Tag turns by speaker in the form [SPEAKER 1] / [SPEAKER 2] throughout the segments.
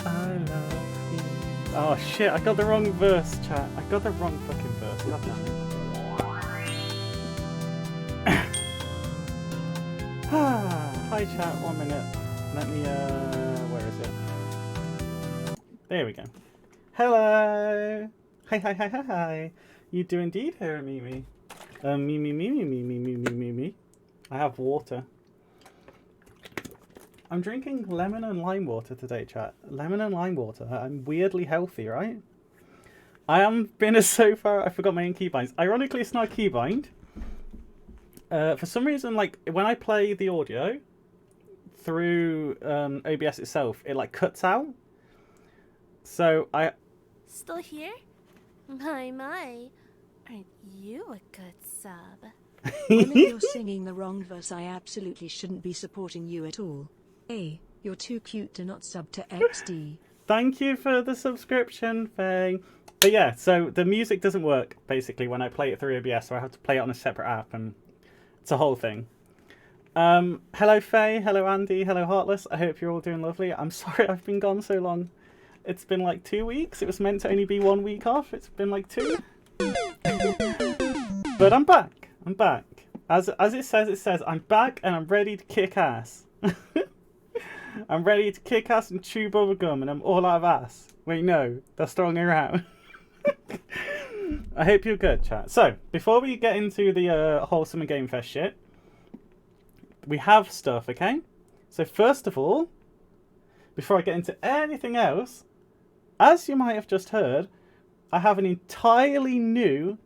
[SPEAKER 1] I love you. Oh shit, I got the wrong verse, chat. I got the wrong fucking verse. God damn it. Hi chat, 1 minute. Let me, where is it? There we go. Hello! Hi. You do indeed hear me. Me. I have water. I'm drinking lemon and lime water today, chat. Lemon and lime water. I'm weirdly healthy, right? I am been so far, I forgot my own keybinds. Ironically, it's not a keybind. For some reason, like, when I play the audio through OBS itself, it, like, cuts out. So, I...
[SPEAKER 2] Still here? My. Aren't you a good sub?
[SPEAKER 3] When you're singing the wrong verse, I absolutely shouldn't be supporting you at all. Hey, you're too cute to not sub to XD.
[SPEAKER 1] Thank you for the subscription, Faye. But yeah, so the music doesn't work, basically, when I play it through OBS, so I have to play it on a separate app, and it's a whole thing. Hello, Faye. Hello, Andy. Hello, Heartless. I hope you're all doing lovely. I'm sorry I've been gone so long. It's been like 2 weeks. It was meant to only be 1 week off. It's been like 2. But I'm back. I'm back. As it says, I'm back and I'm ready to kick ass. I'm ready to kick ass and chew bubblegum, and I'm all out of ass. Wait, no, that's the wrong way around. I hope you're good, chat. So, before we get into the whole Summer Game Fest shit, we have stuff, okay? So first of all, before I get into anything else, as you might have just heard, I have an entirely new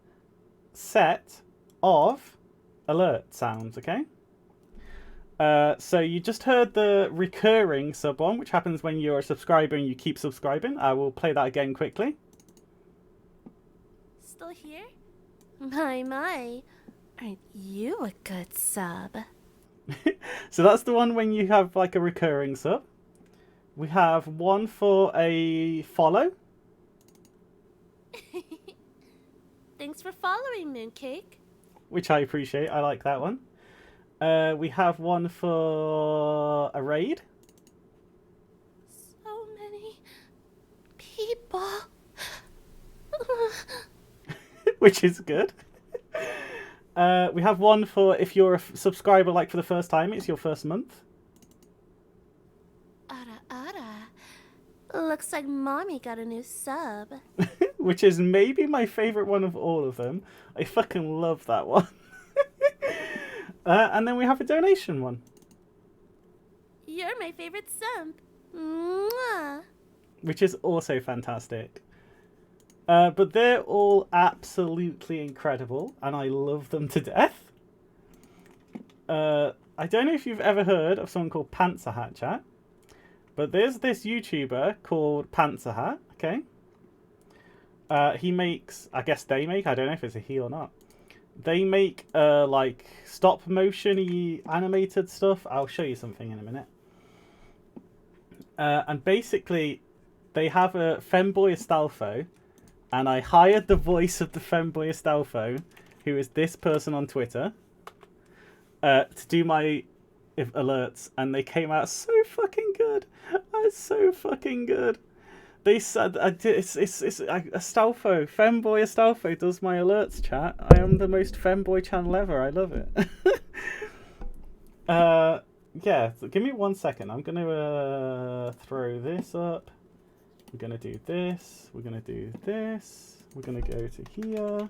[SPEAKER 1] set of alert sounds, okay? So you just heard the recurring sub one, which happens when you're a subscriber and you keep subscribing. I will play that again quickly.
[SPEAKER 2] Still here? My. Aren't you a good sub?
[SPEAKER 1] So that's the one when you have like a recurring sub. We have one for a follow.
[SPEAKER 2] Thanks for following, Mooncake.
[SPEAKER 1] Which I appreciate. I like that one. We have one for a raid.
[SPEAKER 2] So many people.
[SPEAKER 1] Which is good. We have one for if you're a subscriber, like for the first time, it's your first month.
[SPEAKER 2] Ara. Looks like Mommy got a new sub.
[SPEAKER 1] Which is maybe my favourite one of all of them. I fucking love that one. And then we have a donation one.
[SPEAKER 2] You're my favorite sub. Mwah.
[SPEAKER 1] Which is also fantastic. But they're all absolutely incredible, and I love them to death. I don't know if you've ever heard of someone called Panzer Hat, chat, but there's this YouTuber called Panzer Hat, okay? He makes, I guess they make, I don't know if it's a he or not. They make, like, stop-motion-y animated stuff. I'll show you something in a minute. And basically, they have a Femboy Astolfo, and I hired the voice of the Femboy Astolfo, who is this person on Twitter, to do my alerts, and they came out so fucking good. It's so fucking good. They said it's Astolfo, Femboy Astolfo does my alerts, chat. I am the most femboy channel ever. I love it. Yeah, so give me 1 second. I'm gonna throw this up. We're gonna do this. We're gonna do this. We're gonna go to here.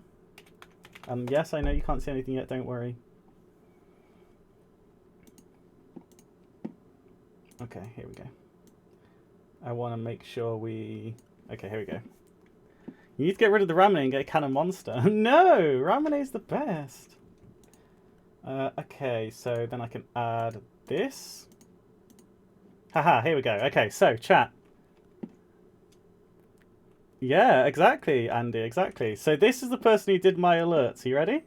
[SPEAKER 1] And yes, I know you can't see anything yet. Don't worry. Okay, here we go. I want to make sure we... Okay, here we go. You need to get rid of the Ramune and get a cannon monster. No! Ramune's the best. Okay, so then I can add this. Haha, here we go. Okay, so, chat. Yeah, exactly, Andy, exactly. So this is the person who did my alerts. Are you ready?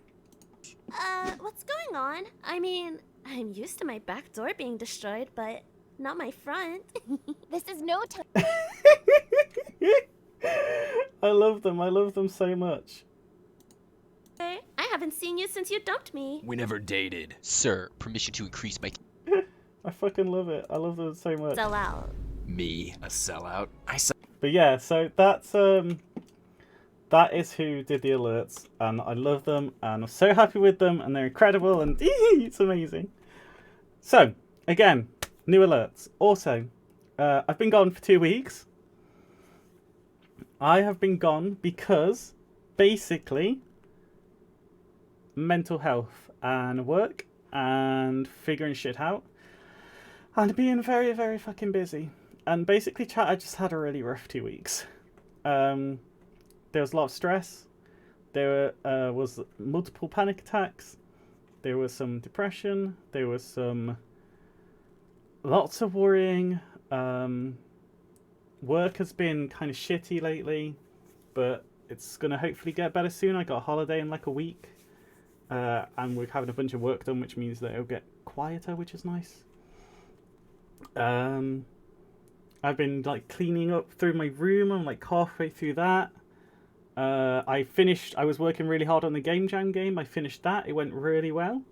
[SPEAKER 2] What's going on? I mean, I'm used to my back door being destroyed, but not my front.
[SPEAKER 4] This is no time.
[SPEAKER 1] I love them so much.
[SPEAKER 2] I haven't seen you since you dumped me.
[SPEAKER 5] We never dated. Sir, permission to increase my...
[SPEAKER 1] I fucking love it. I love them so much.
[SPEAKER 2] Sell out.
[SPEAKER 4] Me, a sellout.
[SPEAKER 1] But yeah, so that is who did the alerts, and I love them, and I'm so happy with them, and they're incredible, and it's amazing. So, again, new alerts. Also, I've been gone for 2 weeks. I have been gone because, basically, mental health and work and figuring shit out and being very, very fucking busy. And basically, chat, I just had a really rough 2 weeks. There was a lot of stress. There was multiple panic attacks. There was some depression. There was lots of worrying. Work has been kind of shitty lately, but it's going to hopefully get better soon. I got a holiday in like a week. And we're having a bunch of work done, which means that it'll get quieter, which is nice. I've been like cleaning up through my room. I'm like halfway through that. I was working really hard on the Game Jam game. I finished that. It went really well.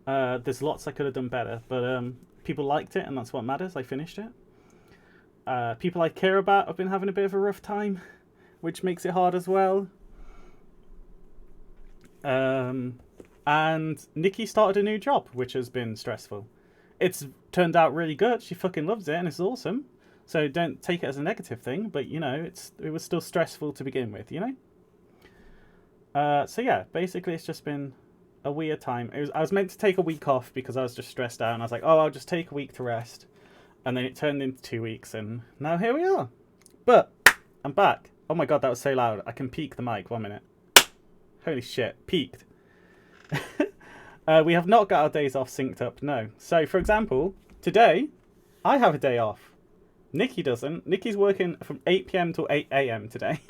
[SPEAKER 1] There's lots I could have done better, but people liked it, and that's what matters. I finished it. People I care about have been having a bit of a rough time, which makes it hard as well. And Nikki started a new job, which has been stressful. It's turned out really good. She fucking loves it, and it's awesome. So don't take it as a negative thing, but you know, it was still stressful to begin with, you know? So yeah, basically it's just been a weird time. I was meant to take a week off because I was just stressed out, and I was like, oh, I'll just take a week to rest. And then it turned into 2 weeks, and now here we are. But I'm back. Oh my god, that was so loud. I can peak the mic. 1 minute. Holy shit, peaked. We have not got our days off synced up, no. So, for example, today, I have a day off. Nikki doesn't. Nikki's working from 8 PM till 8 AM today.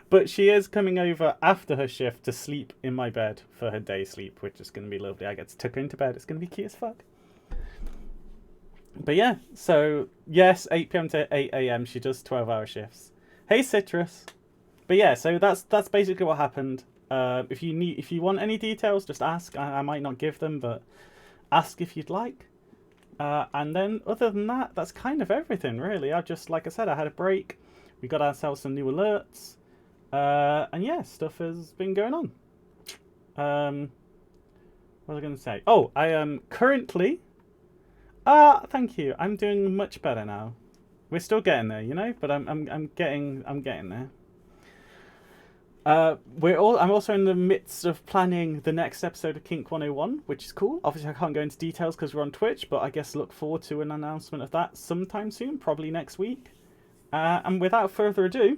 [SPEAKER 1] But she is coming over after her shift to sleep in my bed for her day sleep, which is going to be lovely. I get to tuck her into bed. It's going to be cute as fuck. But yeah, so, yes, 8 PM to 8 AM, she does 12-hour shifts. Hey, Citrus. But yeah, so that's basically what happened. If you want any details, just ask. I might not give them, but ask if you'd like. And then other than that, that's kind of everything, really. Like I said, I had a break. We got ourselves some new alerts. And yeah, stuff has been going on. What was I going to say? Oh, I am currently... thank you. I'm doing much better now. We're still getting there, you know, but I'm getting there. I'm also in the midst of planning the next episode of Kink 101, which is cool. Obviously, I can't go into details because we're on Twitch, but I guess look forward to an announcement of that sometime soon, probably next week. And without further ado,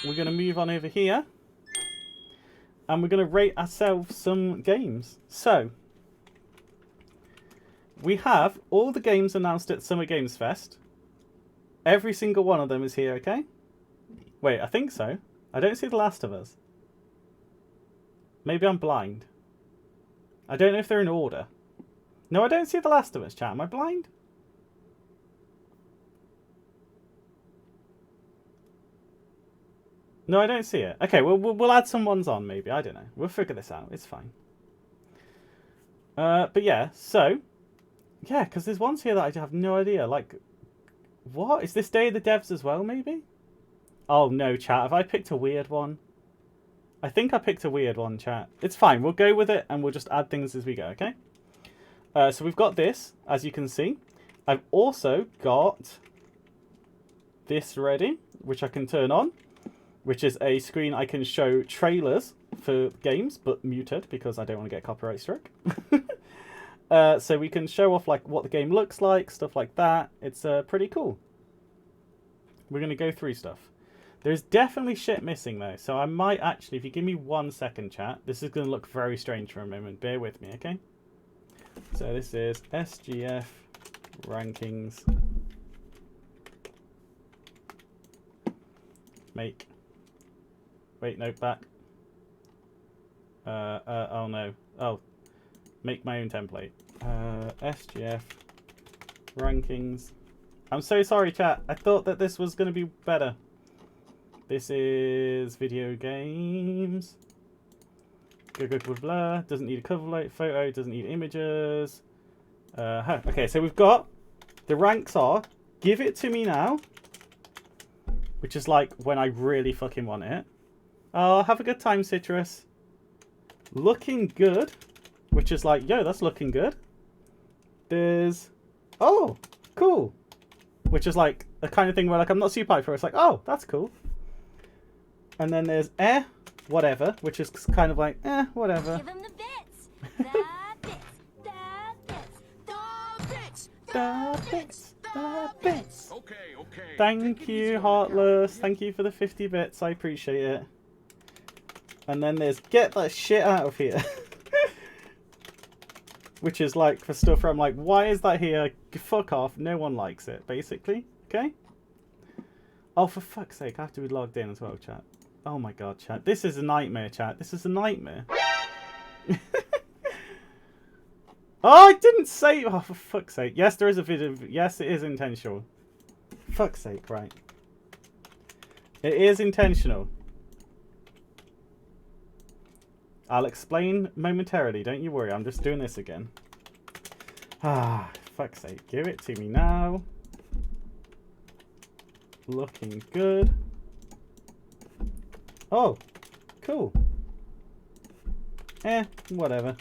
[SPEAKER 1] we're going to move on over here, and we're going to rate ourselves some games. So, we have all the games announced at Summer Games Fest. Every single one of them is here, okay? Wait, I think so. I don't see The Last of Us. Maybe I'm blind. I don't know if they're in order. No, I don't see The Last of Us, chat. Am I blind? No, I don't see it. Okay, we'll add some ones on, maybe. I don't know. We'll figure this out. It's fine. But yeah, so... Yeah, because there's ones here that I have no idea. Like, what? Is this Day of the Devs as well, maybe? Oh, no, chat. Have I picked a weird one? I think I picked a weird one, chat. It's fine. We'll go with it, and we'll just add things as we go, okay? So we've got this, as you can see. I've also got this ready, which I can turn on, which is a screen I can show trailers for games, but muted, because I don't want to get copyright struck. So we can show off like what the game looks like, stuff like that. It's pretty cool. We're going to go through stuff. There's definitely shit missing though, so I might actually, if you give me 1 second, chat, this is going to look very strange for a moment. Bear with me, okay? So this is SGF rankings. Make. Wait, no, back. Oh no. Oh. Make my own template. SGF rankings. I'm so sorry, chat. I thought that this was going to be better. This is video games. Blah, blah. Doesn't need a cover photo. Doesn't need images. Okay, so we've got The ranks are, give it to me now. Which is like when I really fucking want it. Oh, have a good time, Citrus. Looking good. Which is like, yo, that's looking good. There's, oh, cool. Which is like the kind of thing where like I'm not super hyped for. It's like, oh, that's cool. And then there's whatever, which is kind of like, whatever.
[SPEAKER 2] Give him the bits. The bits.
[SPEAKER 1] The bits. The bits.
[SPEAKER 4] Okay.
[SPEAKER 1] Thank you, Heartless. Thank you for the 50 bits. I appreciate it. And then there's get that shit out of here. Which is like for stuff where I'm like, why is that here? Fuck off. No one likes it, basically. Okay? Oh, for fuck's sake. I have to be logged in as well, chat. Oh my god, chat. This is a nightmare, chat. This is a nightmare. Oh, I didn't say... Oh, for fuck's sake. Yes, there is a video. Yes, it is intentional. Fuck's sake, right. It is intentional. I'll explain momentarily. Don't you worry. I'm just doing this again. Ah, fuck's sake. Give it to me now. Looking good. Oh, cool. Whatever.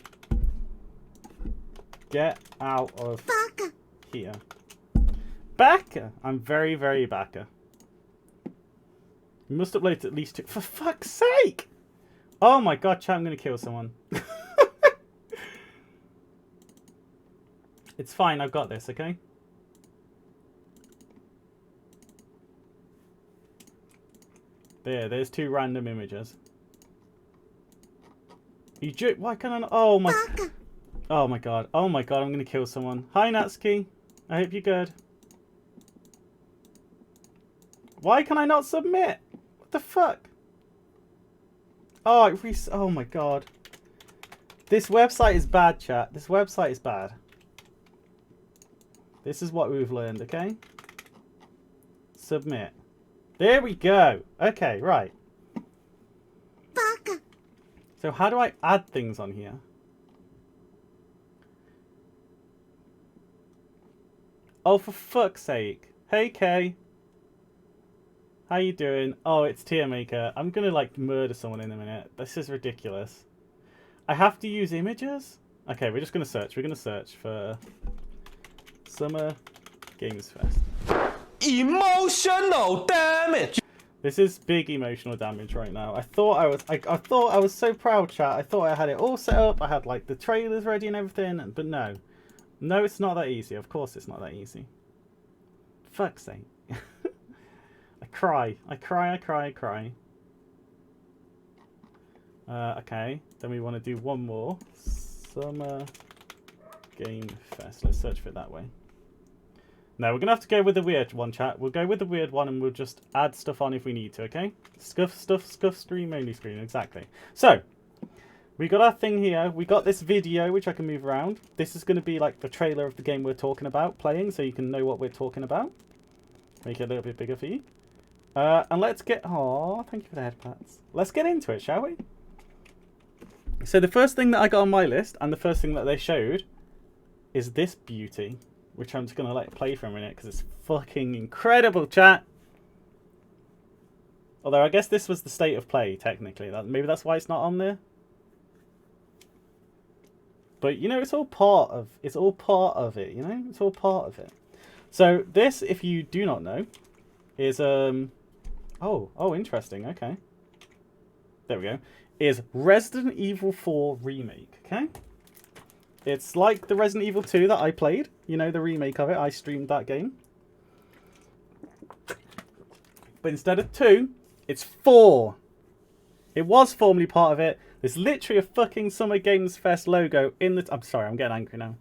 [SPEAKER 1] Get out of here. Backer! I'm very, very backer. You must upload at least 2. For fuck's sake! Oh my god, chat, I'm gonna kill someone. It's fine, I've got this, okay? There's 2 random images. Why can't I? Oh my god. Oh my god, I'm gonna kill someone. Hi Natsuki, I hope you're good. Why can I not submit? What the fuck? Oh, oh my god. This website is bad, chat. This website is bad. This is what we've learned, okay? Submit. There we go. Okay, right. So how do I add things on here? Oh, for fuck's sake. Hey, Kay. How you doing? Oh, it's Tier Maker. I'm gonna, like, murder someone in a minute. This is ridiculous. I have to use images? Okay, we're just gonna search. We're gonna search for Summer Games Fest.
[SPEAKER 4] Emotional damage.
[SPEAKER 1] This is big emotional damage right now. I thought I was so proud, chat. I thought I had it all set up. I had, like, the trailers ready and everything, but no. No, it's not that easy. Of course it's not that easy. Fuck's sake. I cry. Okay, then we want to do one more. Summer Game Fest. Let's search for it that way. No, we're going to have to go with the weird one, chat. We'll go with the weird one and we'll just add stuff on if we need to, okay? Scuff, stream, only screen. Exactly. So, we got our thing here. We got this video, which I can move around. This is going to be like the trailer of the game we're talking about playing, so you can know what we're talking about. Make it a little bit bigger for you. And let's get... Oh, thank you for the head pats. Let's get into it, shall we? So the first thing that I got on my list, and the first thing that they showed, is this beauty. Which I'm just going to let play for a minute, because it's fucking incredible, chat. Although I guess this was the state of play, technically. Maybe that's why it's not on there. But, you know, it's all part of it, you know? It's all part of it. So, this, if you do not know, is, Oh, interesting, okay. There we go. Is Resident Evil 4 Remake, okay? It's like the Resident Evil 2 that I played. You know, the remake of it. I streamed that game. But instead of 2, it's 4. It was formerly part of it. There's literally a fucking Summer Games Fest logo in the... I'm sorry, I'm getting angry now.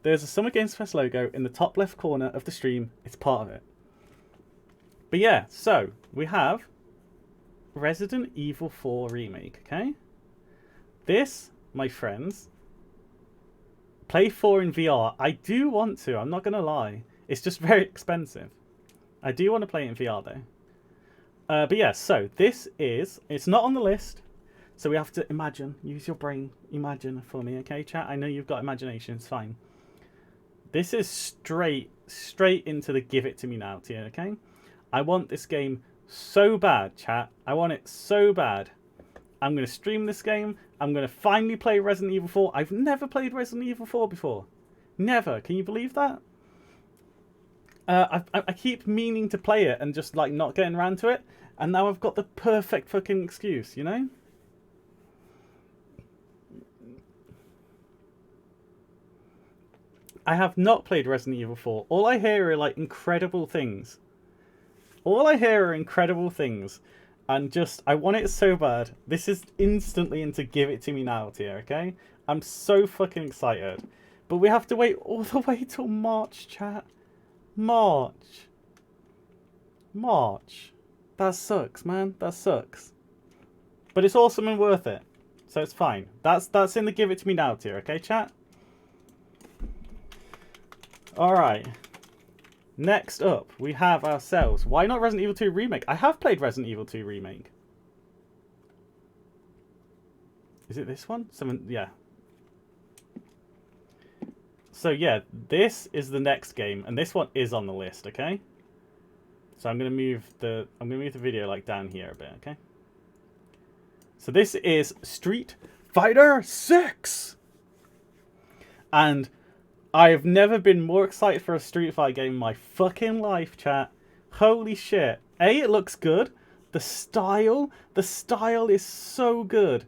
[SPEAKER 1] There's a Summer Games Fest logo in the top left corner of the stream. It's part of it. But yeah, so we have Resident Evil 4 Remake, okay? This, my friends... Play 4 in VR. I do want to. I'm not going to lie. It's just very expensive. I do want to play it in VR, though. But yeah, so this is... It's not on the list. So we have to imagine. Use your brain. Imagine for me, okay, chat? I know you've got imagination. It's fine. This is straight into the give it to me now tier, okay? I want this game so bad, chat. I want it so bad. I'm going to stream this game. I'm going to finally play Resident Evil 4. I've never played Resident Evil 4 before. Never. Can you believe that? I keep meaning to play it and just like not getting around to it. And now I've got the perfect fucking excuse, you know? I have not played Resident Evil 4. All I hear are like incredible things. All I hear are incredible things. And just, I want it so bad. This is instantly into give it to me now tier, okay? I'm so fucking excited. But we have to wait all the way till March, chat. March. That sucks, man. That sucks. But it's awesome and worth it. So it's fine. That's in the give it to me now tier, okay, chat? Alright. Next up, we have ourselves. Why not Resident Evil 2 Remake? I have played Resident Evil 2 Remake. Is it this one? Yeah. So yeah, this is the next game, and this one is on the list, okay? So I'm gonna move the video like down here a bit, okay? So this is Street Fighter 6! And I've never been more excited for a Street Fighter game in my fucking life, chat. Holy shit. A, it looks good. The style is so good.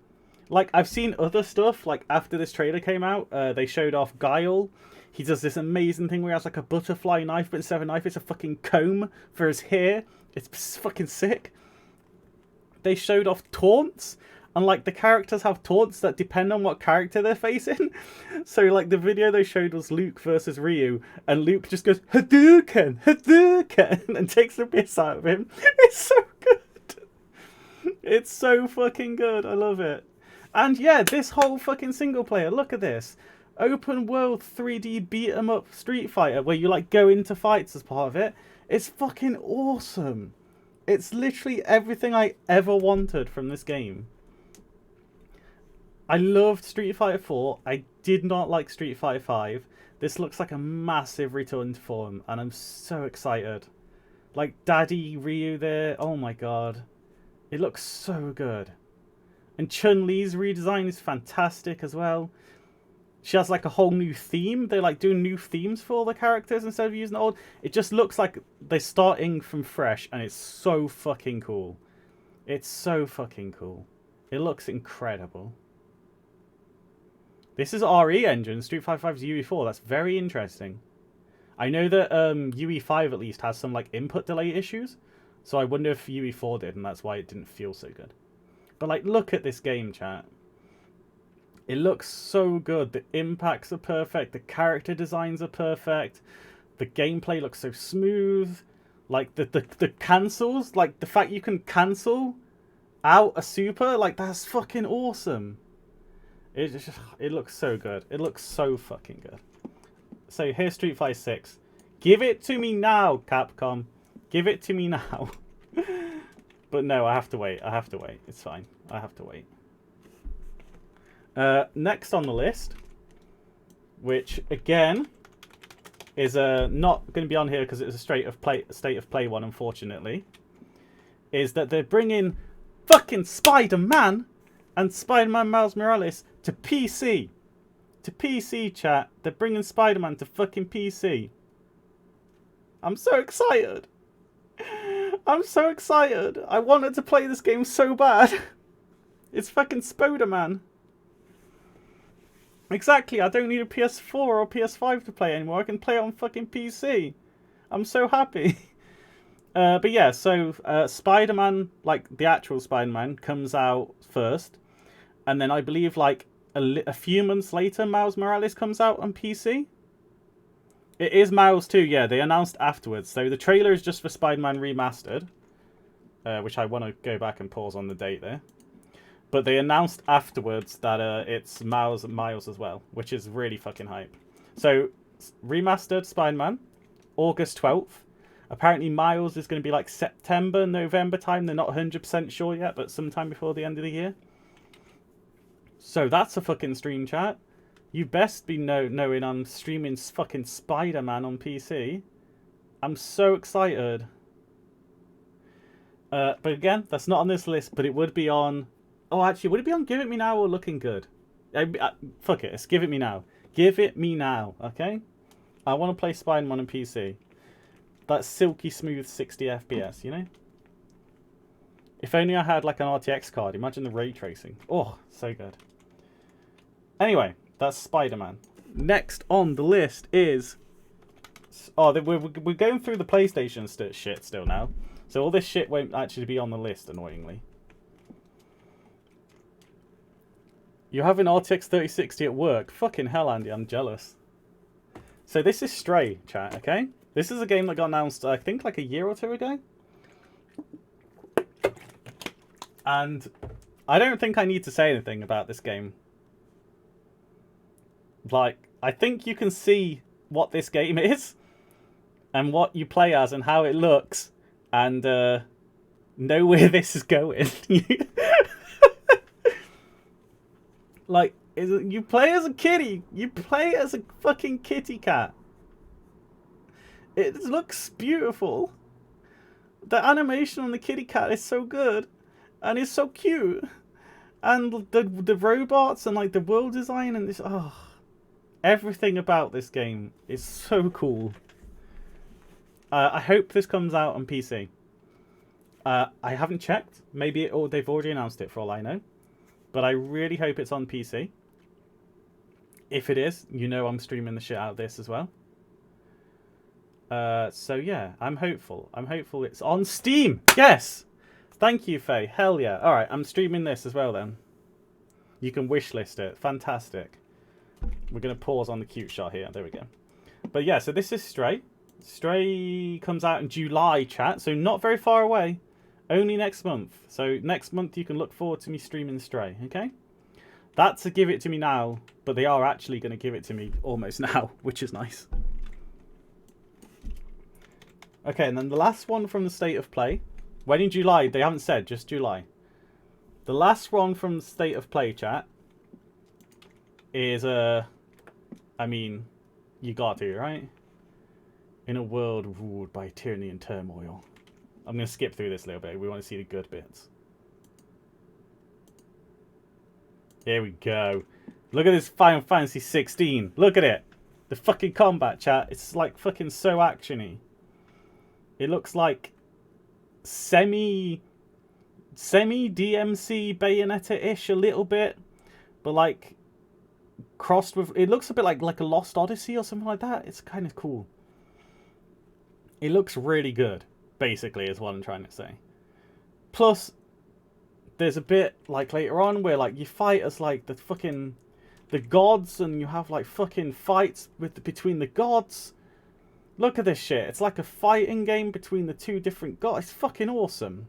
[SPEAKER 1] Like, I've seen other stuff, like, after this trailer came out, they showed off Guile. He does this amazing thing where he has, like, a butterfly knife, but instead of a knife, it's a fucking comb for his hair. It's fucking sick. They showed off taunts. And, like, the characters have taunts that depend on what character they're facing. So, like, the video they showed was Luke versus Ryu. And Luke just goes, Hadouken! Hadouken! And takes the piss out of him. It's so good. It's so fucking good. I love it. And, yeah, this whole fucking single player. Look at this. Open world 3D beat 'em up Street Fighter. Where you, like, go into fights as part of it. It's fucking awesome. It's literally everything I ever wanted from this game. I loved Street Fighter 4. I did not like Street Fighter 5. This looks like a massive return to form, and I'm so excited. Like, Daddy Ryu there. Oh my god. It looks so good. And Chun-Li's redesign is fantastic as well. She has like a whole new theme. They're like doing new themes for all the characters instead of using old. It just looks like they're starting from fresh, and it's so fucking cool. It's so fucking cool. It looks incredible. This is RE engine, Street Fighter V's UE4. That's very interesting. I know that UE5 at least has some like input delay issues. So I wonder if UE4 did, and that's why it didn't feel so good. But like, look at this game, chat. It looks so good. The impacts are perfect. The character designs are perfect. The gameplay looks so smooth. Like the cancels, like the fact you can cancel out a super, like that's fucking awesome. It looks so good. It looks so fucking good. So here's Street Fighter 6. Give it to me now, Capcom. Give it to me now. But no, I have to wait. I have to wait. It's fine. I have to wait. Next on the list, which again is not going to be on here because it's a state of play one, unfortunately, is that they're bringing fucking Spider-Man and Spider-Man Miles Morales to PC. To PC, chat. They're bringing Spider-Man to fucking PC. I'm so excited. I'm so excited. I wanted to play this game so bad. It's fucking Spider-Man. Exactly. I don't need a PS4 or PS5 to play anymore. I can play it on fucking PC. I'm so happy. But yeah, so Spider-Man, like the actual Spider-Man, comes out first. And then I believe like a few months later, Miles Morales comes out on PC. It is Miles too, yeah. They announced afterwards. So the trailer is just for Spider-Man Remastered. Which I want to go back and pause on the date there. But they announced afterwards that it's Miles as well. Which is really fucking hype. So, Remastered Spider-Man, August 12th. Apparently Miles is going to be like September, November time. They're not 100% sure yet, but sometime before the end of the year. So that's a fucking stream, chat. You best be knowing I'm streaming fucking SpiderMan on PC. I'm so excited. But again, that's not on this list, but it would be on... Oh, actually, would it be on Give It Me Now or Looking Good? Fuck it, it's Give It Me Now. Give It Me Now, okay? I want to play Spider-Man on PC. That silky smooth 60 FPS, you know? If only I had like an RTX card. Imagine the ray tracing. Oh, so good. Anyway, that's Spider-Man. Next on the list is... Oh, we're going through the PlayStation shit still now. So all this shit won't actually be on the list, annoyingly. You have an RTX 3060 at work. Fucking hell, Andy, I'm jealous. So this is Stray, chat, okay? This is a game that got announced, I think, like a year or two ago. And I don't think I need to say anything about this game. Like, I think you can see what this game is. And what you play as and how it looks. And know where this is going. Like, you play as a kitty. You play as a fucking kitty cat. It looks beautiful. The animation on the kitty cat is so good. And it's so cute. And the robots and like the world design and this... Oh, everything about this game is so cool. I hope this comes out on PC. I haven't checked. Maybe they've already announced it for all I know. But I really hope it's on PC. If it is, you know I'm streaming the shit out of this as well. So yeah, I'm hopeful. I'm hopeful it's on Steam. Yes! Thank you, Faye. Hell yeah. Alright, I'm streaming this as well then. You can wishlist it. Fantastic. We're going to pause on the cute shot here. There we go. But yeah, so this is Stray. Stray comes out in July, chat. So not very far away. Only next month. So next month you can look forward to me streaming Stray, okay? That's a give it to me now, but they are actually going to give it to me almost now, which is nice. Okay, and then the last one from the State of Play. When in July? They haven't said, just July. The last one from the State of Play, chat, is, I mean, you got to, right? In a world ruled by tyranny and turmoil. I'm going to skip through this a little bit. We want to see the good bits. Here we go. Look at this Final Fantasy 16. Look at it. The fucking combat, chat. It's like fucking so actiony. It looks like semi DMC Bayonetta-ish a little bit. But like crossed with... It looks a bit like a Lost Odyssey or something like that. It's kind of cool. It looks really good. Basically, is what I'm trying to say. Plus, there's a bit like later on where like you fight as like the gods, and you have like fucking fights between the gods. Look at this shit. It's like a fighting game between the two different gods. It's fucking awesome.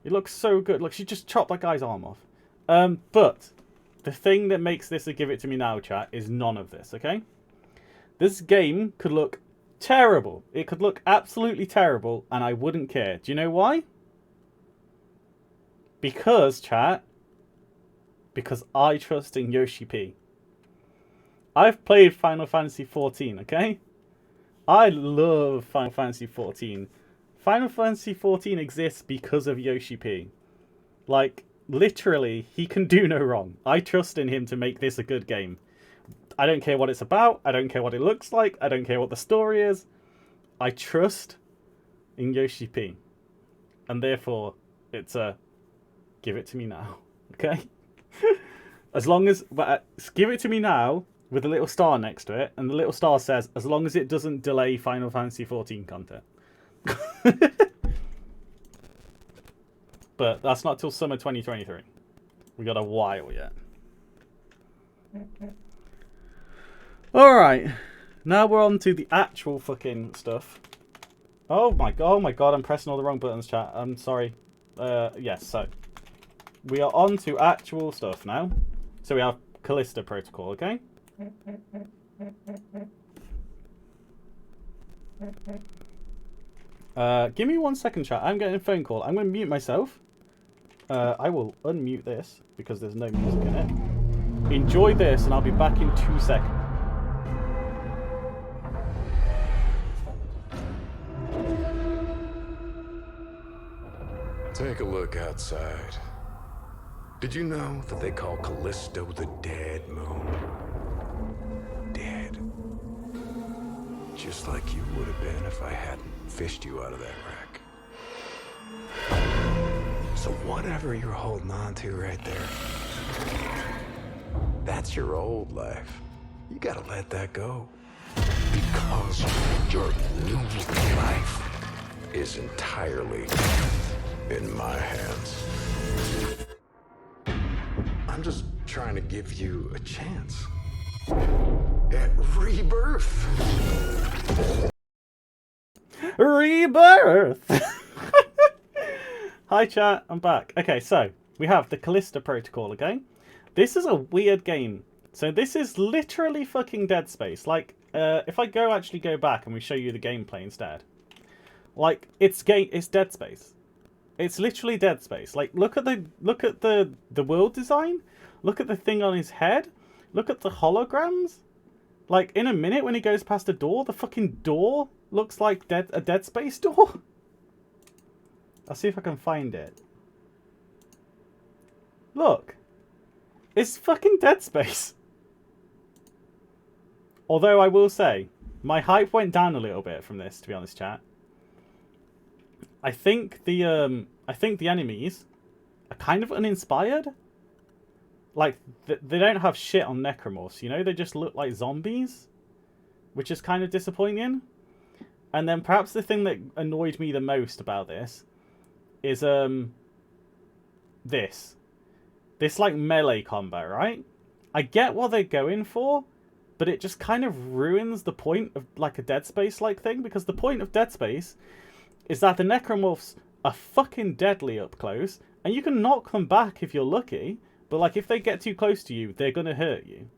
[SPEAKER 1] It looks so good. Look, she just chopped that guy's arm off. But the thing that makes this a give it to me now, chat, is none of this. Okay, this game could look terrible. It could look absolutely terrible, and I wouldn't care. Do you know why? Because, chat, because I trust in Yoshi P. I've played Final Fantasy 14, okay? I love Final Fantasy 14. Final Fantasy 14 exists because of Yoshi P. Like, literally, he can do no wrong. I trust in him to make this a good game. I don't care what it's about. I don't care what it looks like. I don't care what the story is. I trust in Yoshi P. And therefore, it's a give it to me now. Okay? As long as... But give it to me now with a little star next to it. And the little star says, as long as it doesn't delay Final Fantasy 14 content. But that's not till summer 2023. We got a while yet. Alright, now we're on to the actual fucking stuff. Oh my god, I'm pressing all the wrong buttons, chat. I'm sorry. Yes, so. We are on to actual stuff now. So we have Kalista Protocol, okay? Give me 1 second, chat. I'm getting a phone call. I'm going to mute myself. I will unmute this because there's no music in it. Enjoy this, and I'll be back in 2 seconds.
[SPEAKER 4] Take a look outside. Did you know that they call Callisto the Dead Moon? Dead. Just like you would have been if I hadn't fished you out of that wreck. So whatever you're holding on to right there, that's your old life. You gotta let that go. Because your new life is entirely in my hands. I'm just trying to give you a chance at rebirth.
[SPEAKER 1] Rebirth! Hi chat, I'm back. Okay, so we have the Kalista Protocol again. This is a weird game. So this is literally fucking Dead Space. Like, if I actually go back and we show you the gameplay instead. Like, it's Dead Space. It's literally Dead Space. Like, look at the world design. Look at the thing on his head. Look at the holograms. Like, in a minute when he goes past a door, the fucking door looks like a Dead Space door. I'll see if I can find it. Look. It's fucking Dead Space. Although I will say, my hype went down a little bit from this, to be honest, chat. I think the enemies are kind of uninspired. Like, they don't have shit on necromorphs, you know? They just look like zombies, which is kind of disappointing. And then perhaps the thing that annoyed me the most about this is this like melee combat, right? I get what they're going for, but it just kind of ruins the point of like a Dead Space like thing, because the point of Dead Space is that the necromorphs are fucking deadly up close, and you can knock them back if you're lucky, but like if they get too close to you, they're gonna hurt you.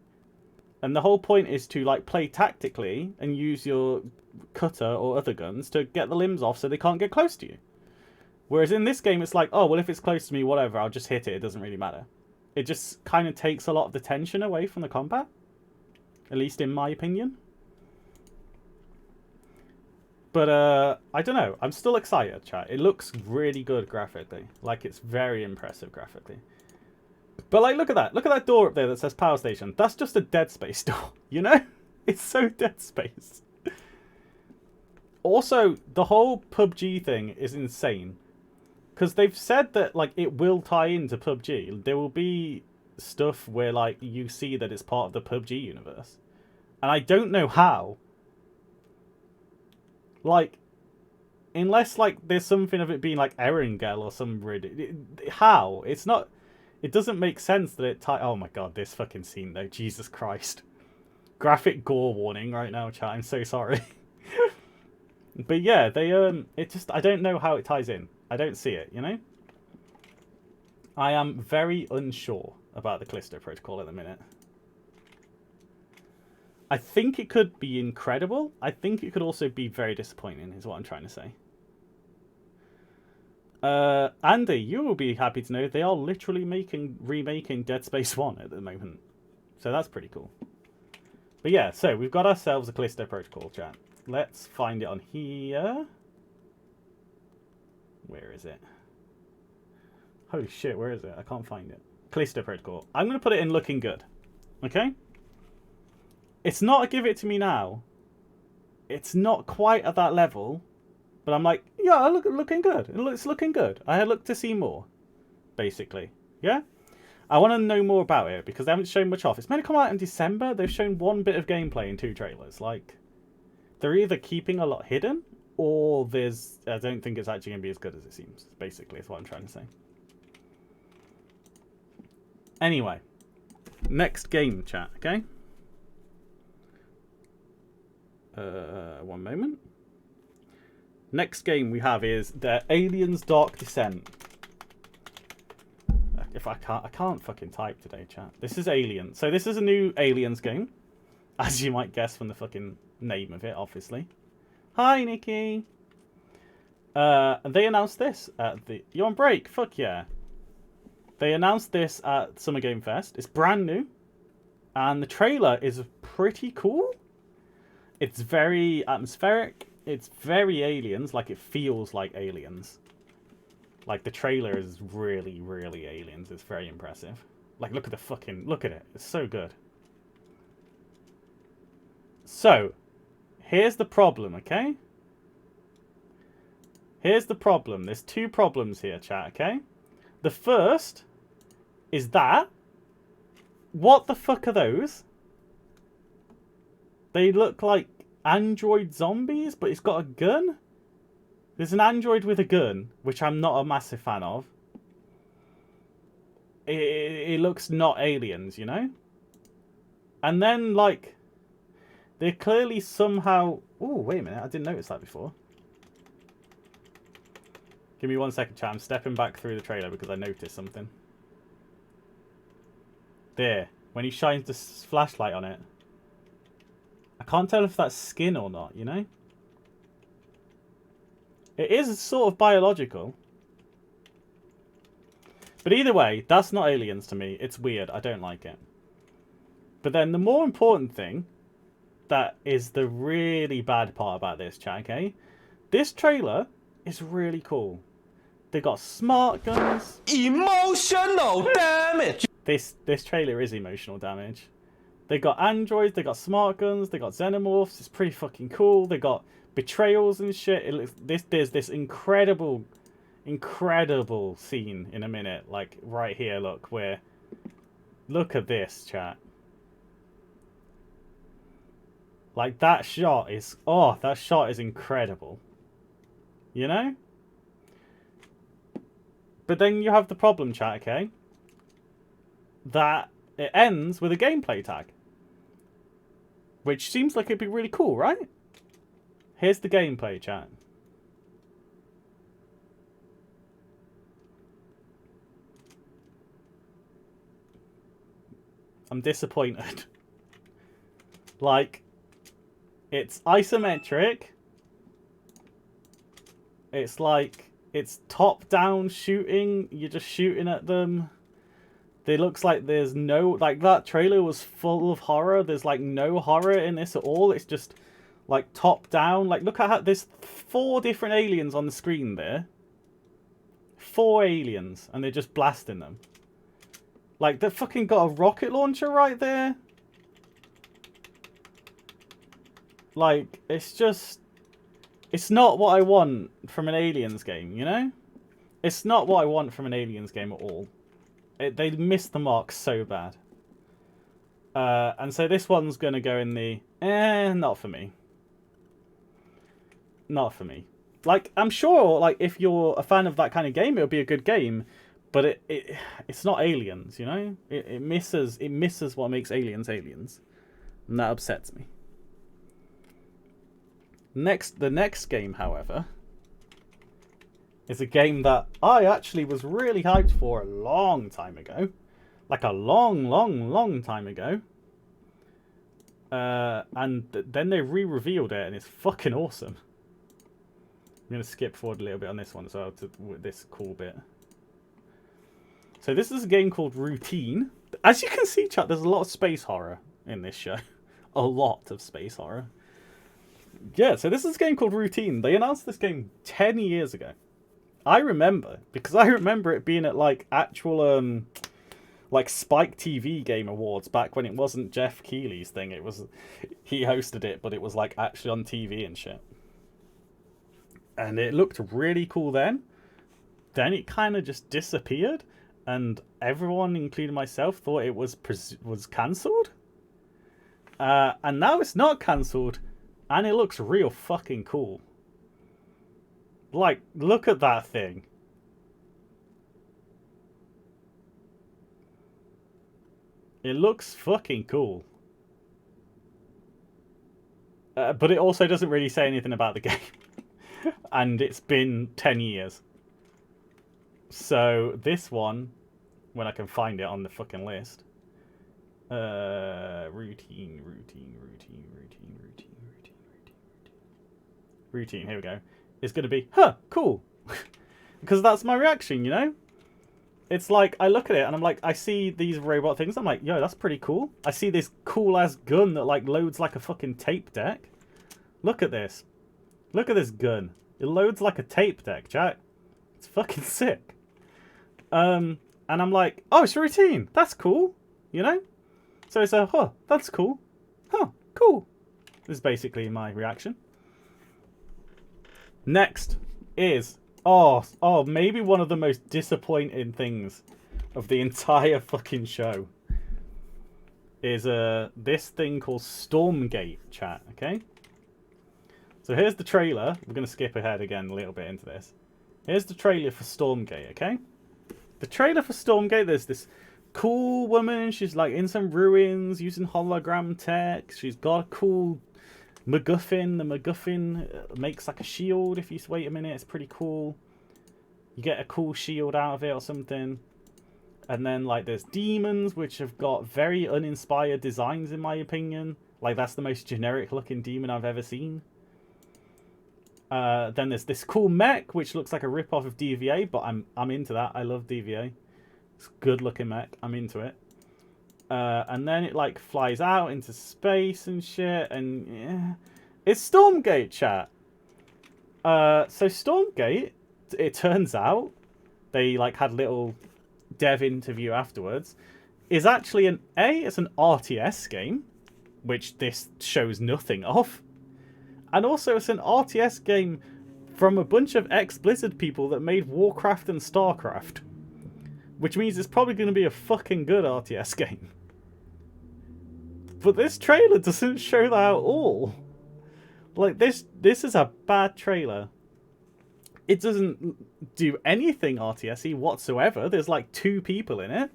[SPEAKER 1] And the whole point is to like play tactically and use your cutter or other guns to get the limbs off so they can't get close to you. Whereas in this game, it's like, oh, well, if it's close to me, whatever, I'll just hit it. It doesn't really matter. It just kind of takes a lot of the tension away from the combat. At least in my opinion. But, I don't know. I'm still excited, chat. It looks really good graphically. Like, it's very impressive graphically. But, like, look at that. Look at that door up there that says Power Station. That's just a Dead Space door, you know? It's so Dead Space. Also, the whole PUBG thing is insane. Because they've said that, like, it will tie into PUBG. There will be stuff where, like, you see that it's part of the PUBG universe. And I don't know how. Like, unless, like, there's something of it being, like, Erangel or some... How? It's not... It doesn't make sense that it oh my god, this fucking scene, though. Jesus Christ. Graphic gore warning right now, chat. I'm so sorry. But yeah, they, it just... I don't know how it ties in. I don't see it, you know? I am very unsure about the Kalista Protocol at the minute. I think it could be incredible. I think it could also be very disappointing, is what I'm trying to say. Andy, you will be happy to know they are literally remaking Dead Space 1 at the moment. So that's pretty cool. But yeah, so we've got ourselves a Kalista Protocol, chat. Let's find it on here. Where is it? Holy shit, where is it? I can't find it. Kalista Protocol. I'm going to put it in looking good. Okay? It's not a give it to me now. It's not quite at that level. But I'm like, yeah, looking good. It's looking good. I had looked to see more. Basically. Yeah? I want to know more about it because they haven't shown much off. It's meant to come out in December. They've shown one bit of gameplay in 2 trailers. Like, they're either keeping a lot hidden or there's... I don't think it's actually going to be as good as it seems. Basically, is what I'm trying to say. Anyway. Next game, chat, okay? One moment. Next game we have is the Aliens Dark Descent. If I can't fucking type today, chat. This is Alien. So this is a new Aliens game. As you might guess from the fucking name of it, obviously. Hi, Nikki. And they announced this at the... You're on break? Fuck yeah. They announced this at Summer Game Fest. It's brand new. And the trailer is pretty cool. It's very atmospheric. It's very Aliens. Like, it feels like Aliens. Like, the trailer is really, really Aliens. It's very impressive. Like, look at it. It's so good. So, here's the problem, okay? Here's the problem. There's two problems here, chat, okay? The first is that. What the fuck are those? They look like android zombies, but it's got a gun? There's an android with a gun, which I'm not a massive fan of. It looks not Aliens, you know? And then, like, they're clearly somehow... Oh, wait a minute. I didn't notice that before. Give me 1 second, chat. I'm stepping back through the trailer because I noticed something. There. When he shines the flashlight on it. I can't tell if that's skin or not, you know? It is sort of biological. But either way, that's not Aliens to me. It's weird. I don't like it. But then the more important thing, that is the really bad part about this, chat, okay? This trailer is really cool. They got smart guns.
[SPEAKER 5] Emotional damage!
[SPEAKER 1] This trailer is emotional damage. They got androids, they got smart guns, they got xenomorphs. It's pretty fucking cool. They got betrayals and shit. It looks there's this incredible scene in a minute, like right here. Look at this, chat. Like that shot is incredible. You know? But then you have the problem, chat, okay? That it ends with a gameplay tag. Which seems like it'd be really cool, right? Here's the gameplay, chat. I'm disappointed. Like, it's isometric. It's like, it's top-down shooting. You're just shooting at them. It looks like there's no... Like, that trailer was full of horror. There's, like, no horror in this at all. It's just, like, top-down. Like, look at how... There's 4 different aliens on the screen there. 4 aliens. And they're just blasting them. Like, they've fucking got a rocket launcher right there. Like, it's just... It's not what I want from an Aliens game, you know? It's not what I want from an Aliens game at all. They missed the mark so bad. And so this one's going to go in the... not for me. Not for me. Like, I'm sure, like, if you're a fan of that kind of game, it'll be a good game. But it's not Aliens, you know? It misses what makes Aliens Aliens. And that upsets me. The next game, however, is a game that I actually was really hyped for a long time ago. Like a long time ago. And then they re-revealed it, and it's fucking awesome. I'm going to skip forward a little bit on this one as well, to this cool bit. So this is a game called Routine. As you can see, chat, there's a lot of space horror in this show. A lot of space horror. Yeah, so this is a game called Routine. They announced this game 10 years ago. I remember, because I remember it being at, like, actual, like, Spike TV Game Awards back when it wasn't Jeff Keighley's thing. It was, he hosted it, but it was, like, actually on TV and shit. And it looked really cool then. Then it kind of just disappeared, and everyone, including myself, thought it was cancelled. And now it's not cancelled, and it looks real fucking cool. Like, look at that thing. It looks fucking cool. But it also doesn't really say anything about the game. And it's been 10 years. So, this one, when I can find it on the fucking list. Routine, here we go. It's going to be, huh, cool. Because that's my reaction, you know? It's like, I look at it and I'm like, I see these robot things. I'm like, yo, that's pretty cool. I see this cool ass gun that like loads like a fucking tape deck. Look at this. Look at this gun. It loads like a tape deck, chat. It's fucking sick. And I'm like, oh, it's routine. That's cool. You know? So it's a, huh, that's cool. Huh, cool. This is basically my reaction. Next is, maybe one of the most disappointing things of the entire fucking show is this thing called Stormgate, chat, okay? So here's the trailer. We're going to skip ahead again a little bit into this. Here's the trailer for Stormgate, okay? The trailer for Stormgate, there's this cool woman. She's like in some ruins using hologram tech. She's got a cool MacGuffin. The MacGuffin makes like a shield. If you wait a minute, it's pretty cool. You get a cool shield out of it or something. And then like there's demons, which have got very uninspired designs in my opinion. Like that's the most generic looking demon I've ever seen. Then there's this cool mech, which looks like a rip-off of DVA, but I'm into that. I love DVA. It's a good looking mech. I'm into it. And then it like flies out into space and shit, and yeah. It's Stormgate, chat. So Stormgate, it turns out, they like had a little dev interview afterwards, is actually it's an RTS game, which this shows nothing of. And also it's an RTS game from a bunch of ex-Blizzard people that made Warcraft and Starcraft. Which means it's probably going to be a fucking good RTS game. But this trailer doesn't show that at all. Like, this is a bad trailer. It doesn't do anything RTS-y whatsoever. There's like 2 people in it.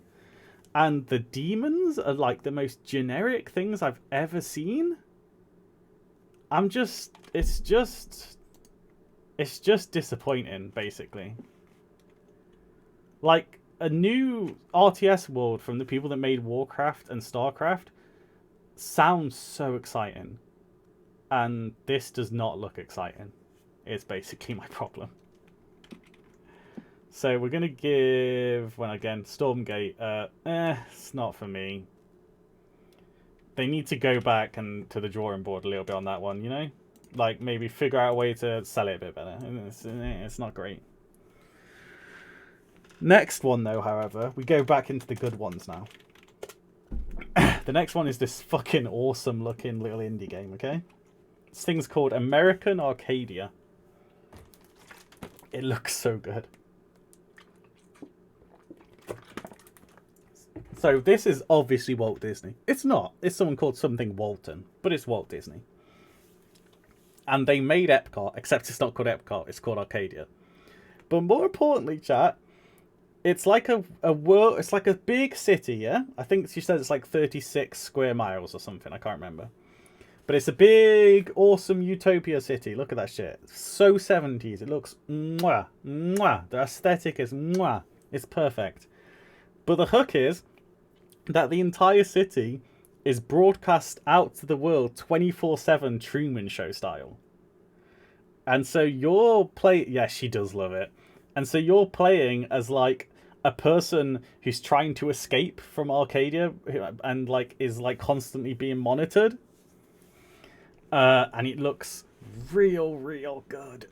[SPEAKER 1] And the demons are like the most generic things I've ever seen. It's just disappointing, basically. Like, a new RTS world from the people that made Warcraft and Starcraft sounds so exciting. And this does not look exciting. It's basically my problem. So we're going to give, well again, Stormgate, it's not for me. They need to go back and to the drawing board a little bit on that one, you know? Like, maybe figure out a way to sell it a bit better. It's not great. Next one, though, however, we go back into the good ones now. The next one is this fucking awesome-looking little indie game, okay? This thing's called American Arcadia. It looks so good. So this is obviously Walt Disney. It's not. It's someone called something Walton, but it's Walt Disney. And they made Epcot, except it's not called Epcot. It's called Arcadia. But more importantly, chat, it's like a world. It's like a big city. Yeah, I think she said it's like 36 square miles or something. I can't remember. But it's a big, awesome utopia city. Look at that shit. So 70s. It looks mwah, mwah. The aesthetic is mwah. It's perfect. But the hook is that the entire city is broadcast out to the world 24/7 Truman Show style. And so yeah, she does love it. And so you're playing as like a person who's trying to escape from Arcadia and like is like constantly being monitored. And it looks real good.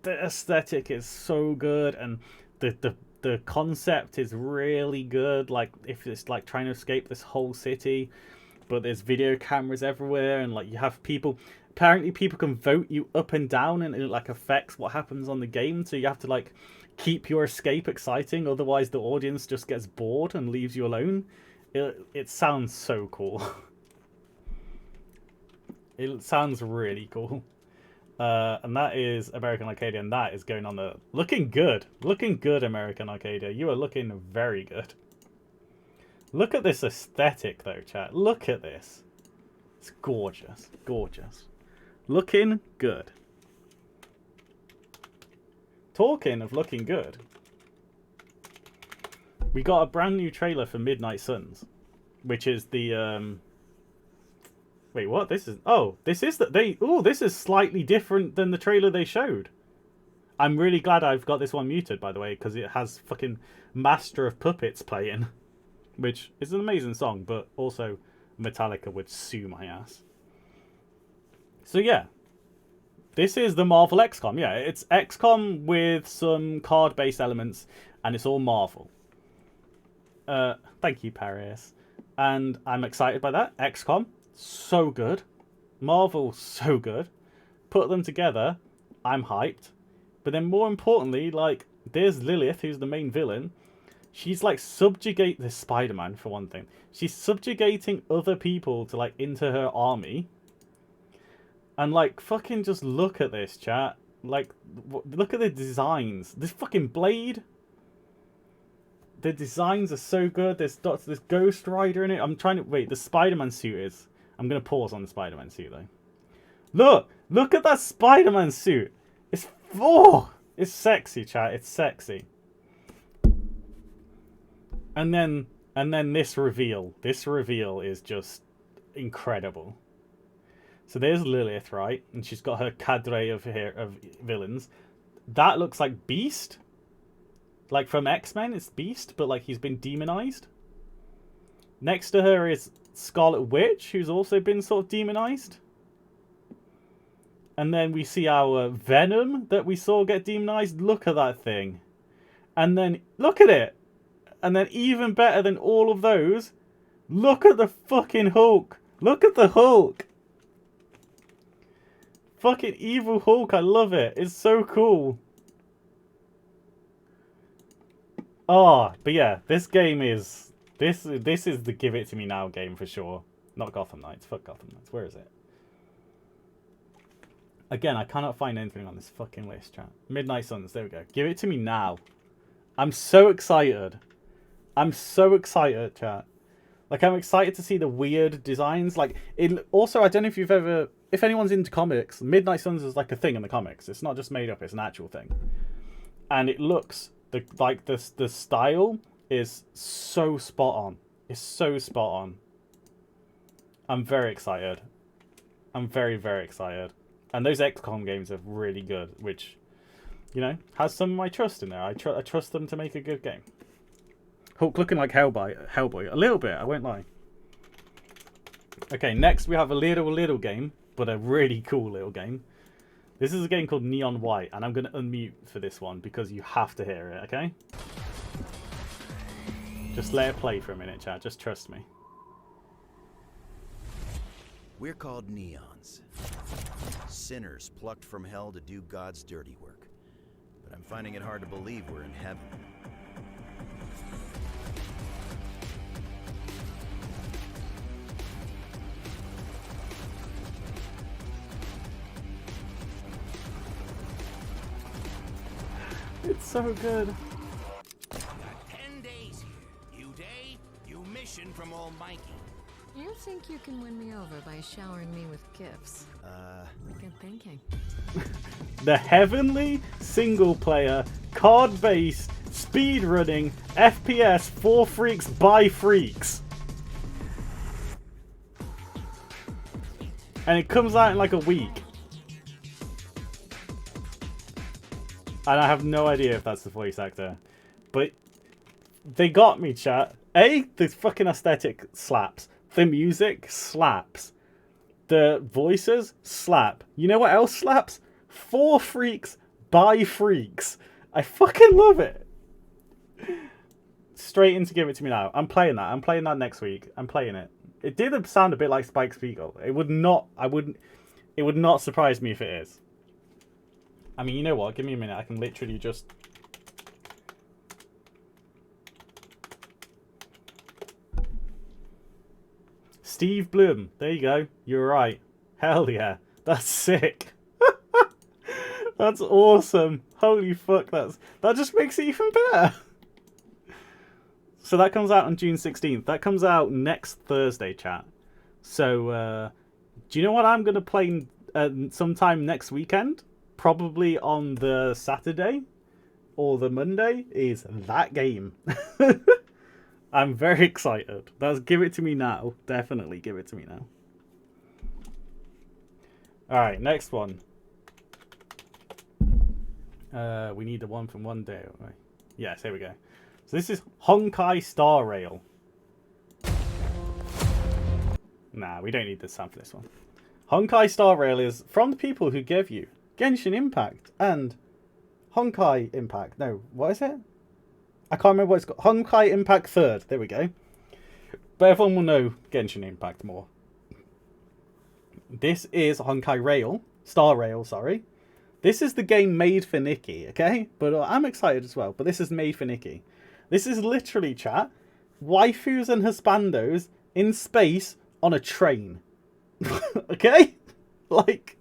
[SPEAKER 1] The aesthetic is so good, and the concept is really good. Like, if it's like trying to escape this whole city, but there's video cameras everywhere, and like you have people. Apparently, people can vote you up and down, and it like affects what happens on the game. So you have to like keep your escape exciting, otherwise the audience just gets bored and leaves you alone. It sounds so cool. It sounds really cool. And that is American Arcadia, and that is going on the... Looking good. Looking good, American Arcadia. You are looking very good. Look at this aesthetic, though, chat. Look at this. It's gorgeous. Gorgeous. Looking good. Talking of looking good, we got a brand new trailer for Midnight Suns, which is the... Wait, what? This is... Oh, this is... This is slightly different than the trailer they showed. I'm really glad I've got this one muted, by the way, because it has fucking Master of Puppets playing, which is an amazing song, but also Metallica would sue my ass. So yeah, this is the Marvel XCOM. Yeah, it's XCOM with some card-based elements, and it's all Marvel. Thank you, Paris. And I'm excited by that. XCOM, so good. Marvel, so good. Put them together, I'm hyped. But then more importantly, like, there's Lilith, who's the main villain. She's like subjugate the SpiderMan, for one thing. She's subjugating other people to like into her army. And like, fucking just look at this, chat. Like, look at the designs. This fucking blade. The designs are so good. There's Ghost Rider in it. I'm trying to wait. The Spider-Man suit is. I'm gonna pause on the Spider-Man suit though. Look at that Spider-Man suit. It's sexy, chat. It's sexy. And then this reveal. This reveal is just incredible. So there's Lilith, right? And she's got her cadre of villains. That looks like Beast. Like from X-Men, it's Beast, but like he's been demonized. Next to her is Scarlet Witch, who's also been sort of demonized. And then we see our Venom that we saw get demonized. Look at that thing. And then, look at it. And then even better than all of those, look at the fucking Hulk. Look at the Hulk. Fucking evil Hulk, I love it. It's so cool. Oh, but yeah, this game is... This is the give it to me now game for sure. Not Gotham Knights. Fuck Gotham Knights. Where is it? Again, I cannot find anything on this fucking list, chat. Midnight Suns, there we go. Give it to me now. I'm so excited. I'm so excited, chat. Like, I'm excited to see the weird designs. Like, it also, I don't know if you've ever... If anyone's into comics, Midnight Suns is like a thing in the comics. It's not just made up, it's an actual thing. And it looks... The style is so spot on. It's so spot on. I'm very excited. I'm very, very excited. And those XCOM games are really good, which, you know, has some of my trust in there. I trust them to make a good game. Hulk looking like Hellboy. A little bit, I won't lie. Okay, next we have a little game, but a really cool little game. This is a game called Neon White, and I'm going to unmute for this one because you have to hear it, okay? Just let it play for a minute, chat. Just trust me.
[SPEAKER 6] We're called Neons. Sinners plucked from hell to do God's dirty work. But I'm finding it hard to believe we're in heaven.
[SPEAKER 1] It's so good.
[SPEAKER 7] Got 10 days here. New day, new mission from Almighty.
[SPEAKER 8] You think you can win me over by showering me with gifts? Good thinking.
[SPEAKER 1] The heavenly single-player, card-based, speed-running, FPS for freaks by freaks. And it comes out in like a week. And I have no idea if that's the voice actor. But they got me, chat. The fucking aesthetic slaps. The music slaps. The voices slap. You know what else slaps? For freaks by freaks. I fucking love it. Straight into Give It To Me Now. I'm playing that. I'm playing that next week. I'm playing it. It did sound a bit like Spike Spiegel. It would not surprise me if it is. I mean, you know what? Give me a minute. I can literally just... Steve Bloom. There you go. You're right. Hell yeah. That's sick. That's awesome. Holy fuck. That just makes it even better. So that comes out on June 16th. That comes out next Thursday, chat. So, do you know what I'm going to play sometime next weekend? Probably on the Saturday or the Monday is that game. I'm very excited. That's Give It To Me Now. Definitely Give It To Me Now. Alright, next one. We need the one from one day. Right? Yes, here we go. So this is Honkai Star Rail. Nah, we don't need the sound for this one. Honkai Star Rail is from the people who gave you Genshin Impact and Honkai Impact. No, what is it? I can't remember what it's called. Honkai Impact 3rd. There we go. But everyone will know Genshin Impact more. This is Honkai Rail. Star Rail, sorry. This is the game made for Nikki, okay? But I'm excited as well. But this is made for Nikki. This is literally, chat, waifus and husbandos in space on a train. Okay? Like,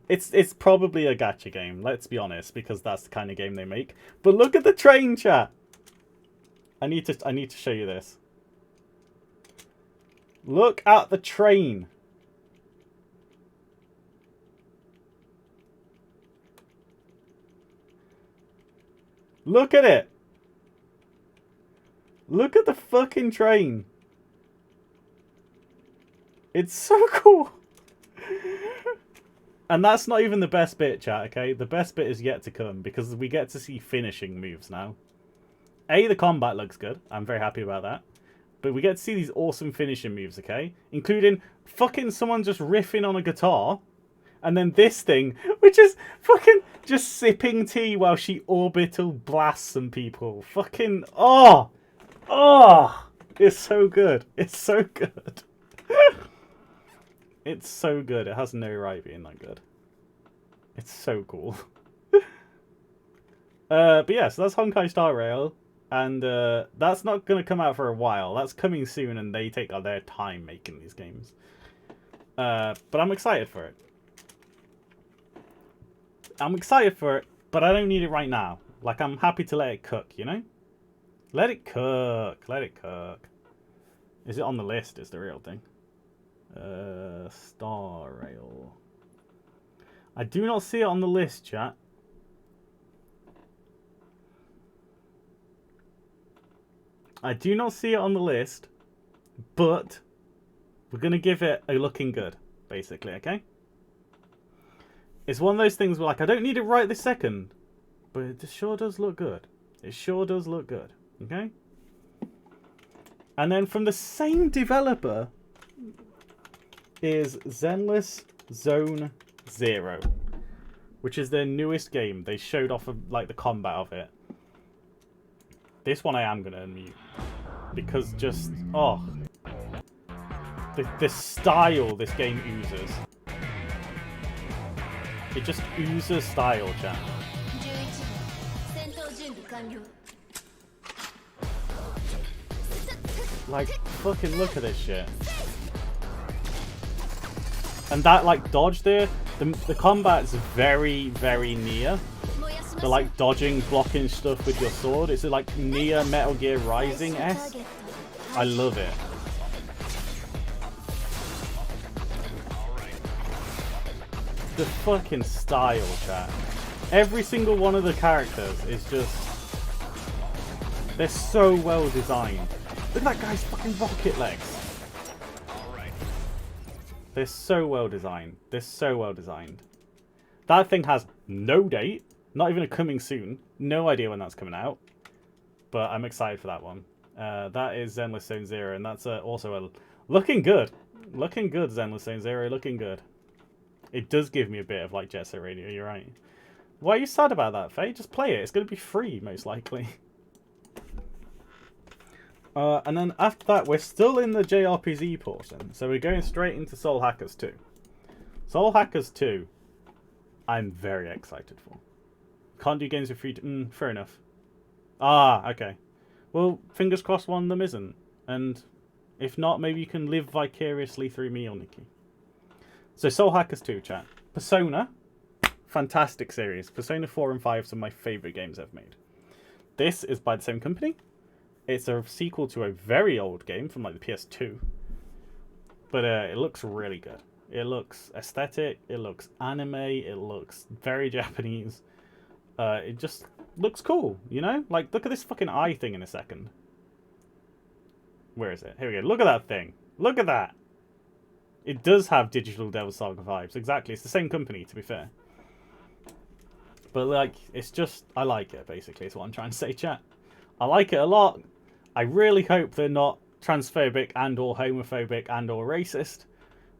[SPEAKER 1] it's probably a gacha game, let's be honest, because that's the kind of game they make. But look at the train, chat. I need to show you this. Look at the train. Look at it. Look at the fucking train. It's so cool. And that's not even the best bit, chat, okay? The best bit is yet to come because we get to see finishing moves now. The combat looks good. I'm very happy about that. But we get to see these awesome finishing moves, okay? Including fucking someone just riffing on a guitar. And then this thing, which is fucking just sipping tea while she orbital blasts some people. Fucking, oh! Oh! It's so good. It's so good. It's so good. It has no right being that good. It's so cool. But yeah, so that's Honkai Star Rail. And that's not going to come out for a while. That's coming soon, and they take their time making these games. But I'm excited for it. I'm excited for it, but I don't need it right now. Like, I'm happy to let it cook, you know? Let it cook. Let it cook. Is it on the list is the real thing. Star Rail. I do not see it on the list, chat. I do not see it on the list, but we're going to give it a looking good, basically, okay? It's one of those things where, like, I don't need it right this second, but it sure does look good. It sure does look good, okay? And then from the same developer is Zenless Zone Zero, which is their newest game. They showed off of, like, the combat of it. This one I am going to unmute because just, oh, the style this game oozes. It just oozes style, chat. Like, fucking look at this shit. And that, like, dodge there, the combat's very, very near. So, like, dodging, blocking stuff with your sword. It's like near Metal Gear Rising-esque. I love it. The fucking style, chat. Every single one of the characters is just... they're so well designed. Look at that guy's fucking rocket legs. They're so well designed. They're so well designed. That thing has no date. Not even a coming soon. No idea when that's coming out. But I'm excited for that one. That is Zenless Zone Zero. And that's also a... looking good. Looking good, Zenless Zone Zero. Looking good. It does give me a bit of, like, Jet Set Radio. You're right. Why are you sad about that, Faye? Just play it. It's going to be free, most likely. And then after that, we're still in the JRPG portion. So we're going straight into Soul Hackers 2. Soul Hackers 2, I'm very excited for. Can't do games with free... fair enough. Ah, okay. Well, fingers crossed one of them isn't. And if not, maybe you can live vicariously through me or Nikki. So Soul Hackers 2, chat. Persona, fantastic series. Persona 4 and 5 are some of my favourite games I've made. This is by the same company. It's a sequel to a very old game from, like, the PS2. But it looks really good. It looks aesthetic. It looks anime. It looks very Japanese. It just looks cool, you know? Like, look at this fucking eye thing in a second. Where is it? Here we go. Look at that thing. Look at that. It does have Digital Devil Saga vibes. Exactly. It's the same company, to be fair. But, like, it's just... I like it, basically, is what I'm trying to say, chat. I like it a lot. I really hope they're not transphobic and or homophobic and or racist.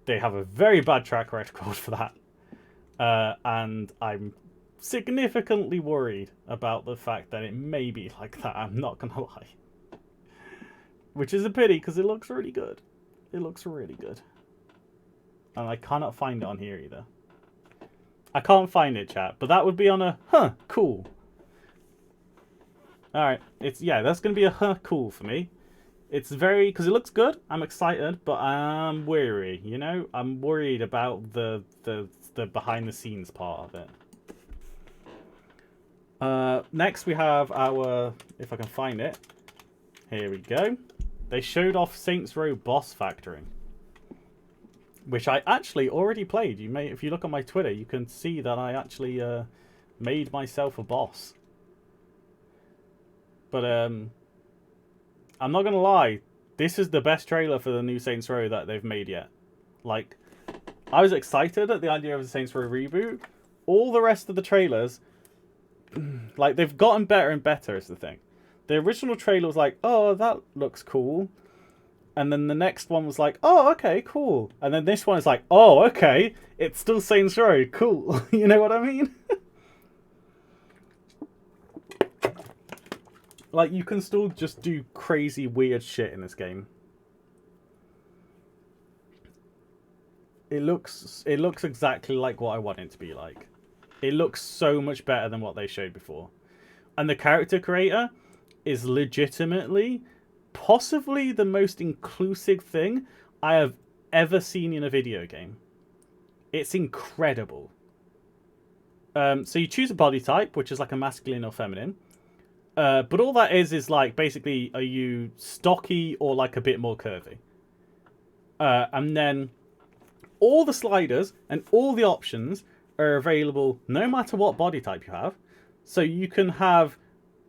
[SPEAKER 1] They have a very bad track record for that. And I'm significantly worried about the fact that it may be like that. I'm not going to lie. Which is a pity, because it looks really good. It looks really good. And I cannot find it on here either. I can't find it, chat. But that would be on a, cool. Alright, yeah, that's going to be a cool for me. It's very, because it looks good, I'm excited, but I'm weary, you know? I'm worried about the behind the scenes part of it. Next we have our, if I can find it, here we go. They showed off Saints Row boss factoring, which I actually already played. You may, if you look on my Twitter, you can see that I actually made myself a boss. But I'm not gonna lie, this is the best trailer for the new Saints Row that they've made yet. Like, I was excited at the idea of the Saints Row reboot. All the rest of the trailers, like, they've gotten better and better is the thing. The original trailer was like, oh, that looks cool. And then the next one was like, oh, okay, cool. And then this one is like, oh, okay, it's still Saints Row, cool. You know what I mean? Like, you can still just do crazy, weird shit in this game. It looks exactly like what I want it to be like. It looks so much better than what they showed before. And the character creator is legitimately, possibly the most inclusive thing I have ever seen in a video game. It's incredible. So you choose a body type, which is like a masculine or feminine. But all that is like, basically, are you stocky or like a bit more curvy? And then all the sliders and all the options are available no matter what body type you have. So you can have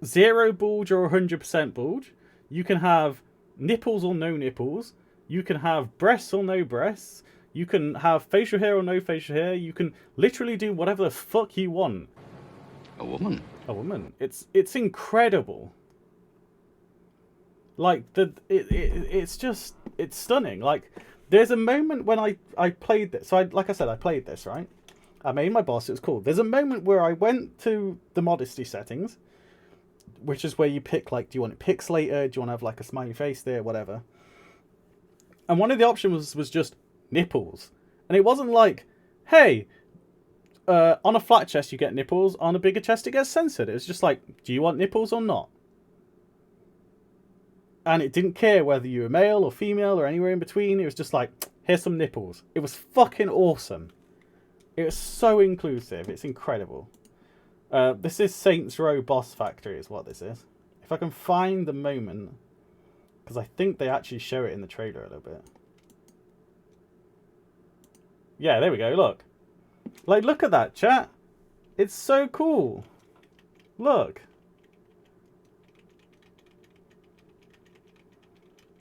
[SPEAKER 1] 0 bulge or 100% bulge. You can have nipples or no nipples. You can have breasts or no breasts. You can have facial hair or no facial hair. You can literally do whatever the fuck you want.
[SPEAKER 7] A woman?
[SPEAKER 1] A woman. It's incredible. Like, it's just, it's stunning. Like, there's a moment when I played this. So, like I said, I played this, right? I made my boss. It was cool. There's a moment where I went to the modesty settings, which is where you pick, like, do you want it pixelated? Do you want to have, like, a smiley face there? Whatever. And one of the options was just nipples. And it wasn't like, hey, on a flat chest you get nipples, on a bigger chest it gets censored. It was just like, do you want nipples or not? And it didn't care whether you were male or female or anywhere in between. It was just like, here's some nipples. It was fucking awesome. It was so inclusive. It's incredible. This is Saints Row Boss Factory is what this is. If I can find the moment, because I think they actually show it in the trailer a little bit. Yeah, there we go, look. Like, look at that, chat. It's so cool. Look.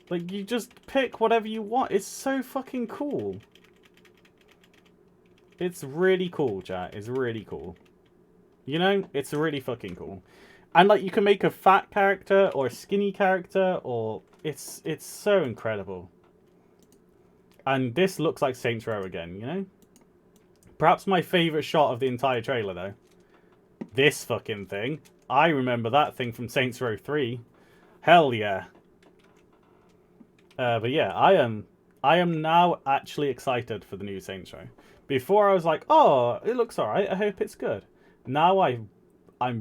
[SPEAKER 1] Like, you just pick whatever you want. It's so fucking cool. It's really cool, chat. It's really cool. You know, it's really fucking cool. And, like, you can make a fat character or a skinny character, or it's so incredible. And this looks like Saints Row again, you know? Perhaps my favourite shot of the entire trailer, though. This fucking thing. I remember that thing from Saints Row 3. Hell yeah. But yeah, I am now actually excited for the new Saints Row. Before I was like, oh, it looks alright, I hope it's good. Now I'm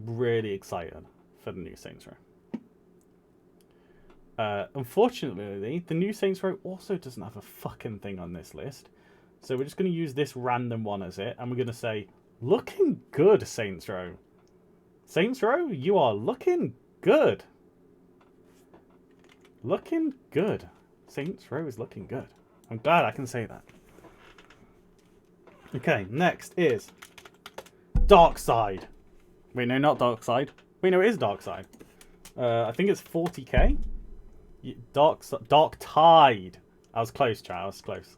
[SPEAKER 1] really excited for the new Saints Row. Unfortunately, the new Saints Row also doesn't have a fucking thing on this list. So we're just going to use this random one as it. And we're going to say, looking good, Saints Row. Saints Row, you are looking good. Looking good. Saints Row is looking good. I'm glad I can say that. Okay, next is Dark Side. Wait, no, not Dark Side. Wait, no, it is Dark Side. I think it's 40k. Dark Tide. I was close, chat. I was close.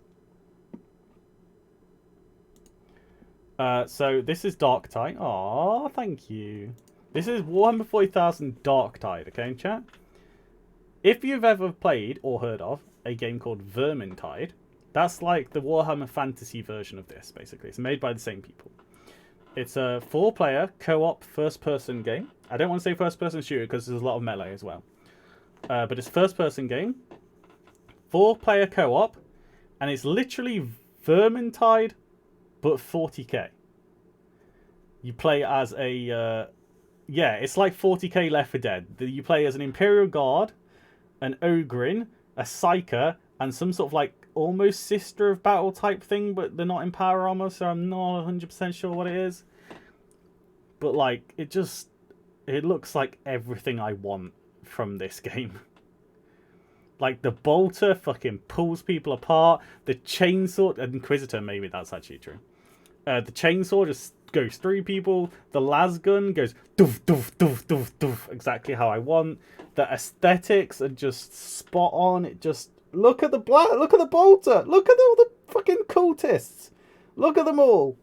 [SPEAKER 1] So this is Darktide. Aw, thank you. This is Warhammer 40,000 Darktide, okay, chat? If you've ever played or heard of a game called Vermintide, that's like the Warhammer Fantasy version of this, basically. It's made by the same people. It's a 4-player co-op first-person game. I don't want to say first-person shooter because there's a lot of melee as well. But it's first-person game, 4-player co-op, and it's literally Vermintide, but 40k. You play as a... yeah, it's like 40k Left 4 Dead. You play as an Imperial Guard, an Ogrin, a Psyker, and some sort of like almost Sister of Battle type thing, but they're not in power armor, so I'm not 100% sure what it is. But like, it looks like everything I want from this game. Like, the bolter fucking pulls people apart. The chainsaw... Inquisitor, maybe that's actually true. The chainsaw just goes through people. The lasgun goes doof, doof, doof, doof, doof. Exactly how I want. The aesthetics are just spot on. It just... Look at the look at the bolter. Look at all the fucking cultists. Look at them all.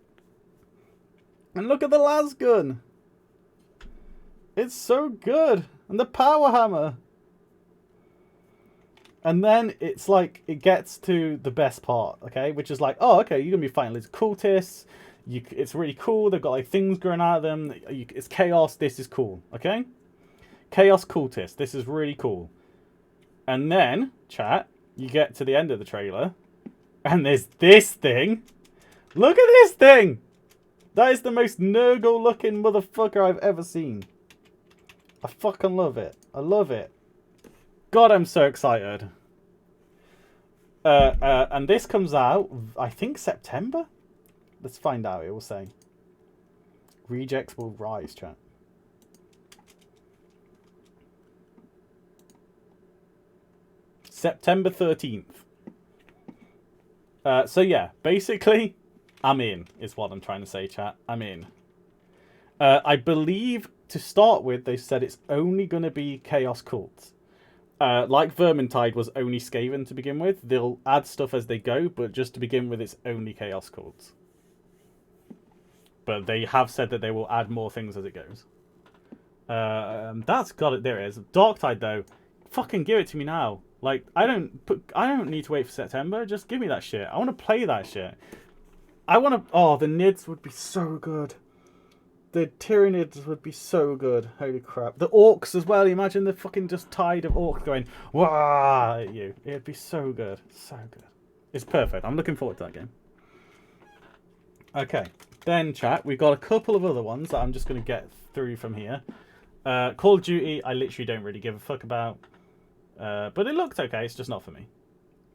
[SPEAKER 1] And look at the lasgun. It's so good. And the power hammer. And then it's like, it gets to the best part, okay? Which is like, oh, okay, you're going to be fighting these cultists. It's really cool. They've got like things growing out of them. It's chaos. This is cool, okay? Chaos cultist. This is really cool. And then, chat, you get to the end of the trailer. And there's this thing. Look at this thing. That is the most Nurgle looking motherfucker I've ever seen. I fucking love it. I love it. God, I'm so excited. And this comes out, I think, September? Let's find out, it will say. Rejects will rise, chat. September 13th. So yeah, basically, I'm in, is what I'm trying to say, chat. I'm in. I believe, to start with, they said it's only going to be Chaos Cults. Like Vermintide was only Skaven to begin with. They'll add stuff as they go, but just to begin with, it's only Chaos Cults. But they have said that they will add more things as it goes. That's got it. There it is. Darktide, though, fucking give it to me now. Like, I don't need to wait for September. Just give me that shit. I want to play that shit. I want to... Oh, the Nids would be so good. The Tyranids would be so good. Holy crap. The Orcs as well. Imagine the fucking just tide of Orcs going, wah, at you. It'd be so good. So good. It's perfect. I'm looking forward to that game. Okay. Then, chat, we've got a couple of other ones that I'm just going to get through from here. Call of Duty, I literally don't really give a fuck about. But it looked okay. It's just not for me.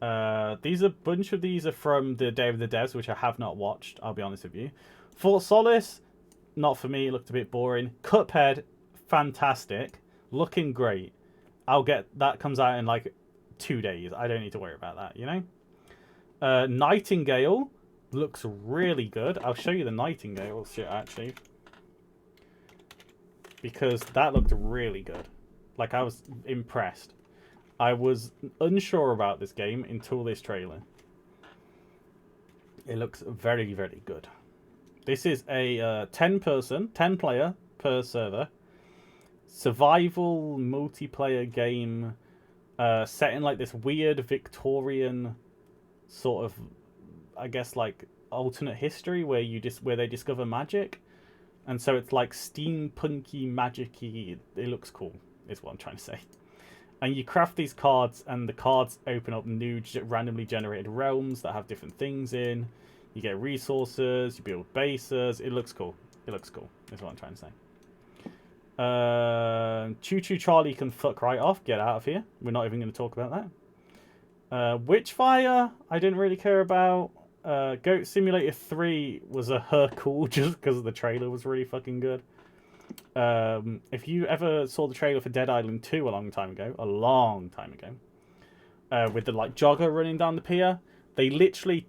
[SPEAKER 1] A bunch of these are from the Day of the Devs, which I have not watched, I'll be honest with you. Fort Solis, not for me. It looked a bit boring. Cuphead, fantastic. Looking great. That comes out in like 2 days. I don't need to worry about that, you know? Nightingale looks really good. I'll show you the Nightingale shit, actually. Because that looked really good. Like, I was impressed. I was unsure about this game until this trailer. It looks very, very good. This is a 10 player per server survival multiplayer game set in like this weird Victorian sort of, I guess, like alternate history where they discover magic, and so it's like steampunky, magicy. It looks cool, is what I'm trying to say. And you craft these cards, and the cards open up new randomly generated realms that have different things in. You get resources, you build bases. It looks cool. It looks cool, is what I'm trying to say. Choo Choo Charlie can fuck right off. Get out of here. We're not even going to talk about that. Witchfire, I didn't really care about. Goat Simulator 3 was cool just because the trailer was really fucking good. If you ever saw the trailer for Dead Island 2 a long time ago, with the like jogger running down the pier, they literally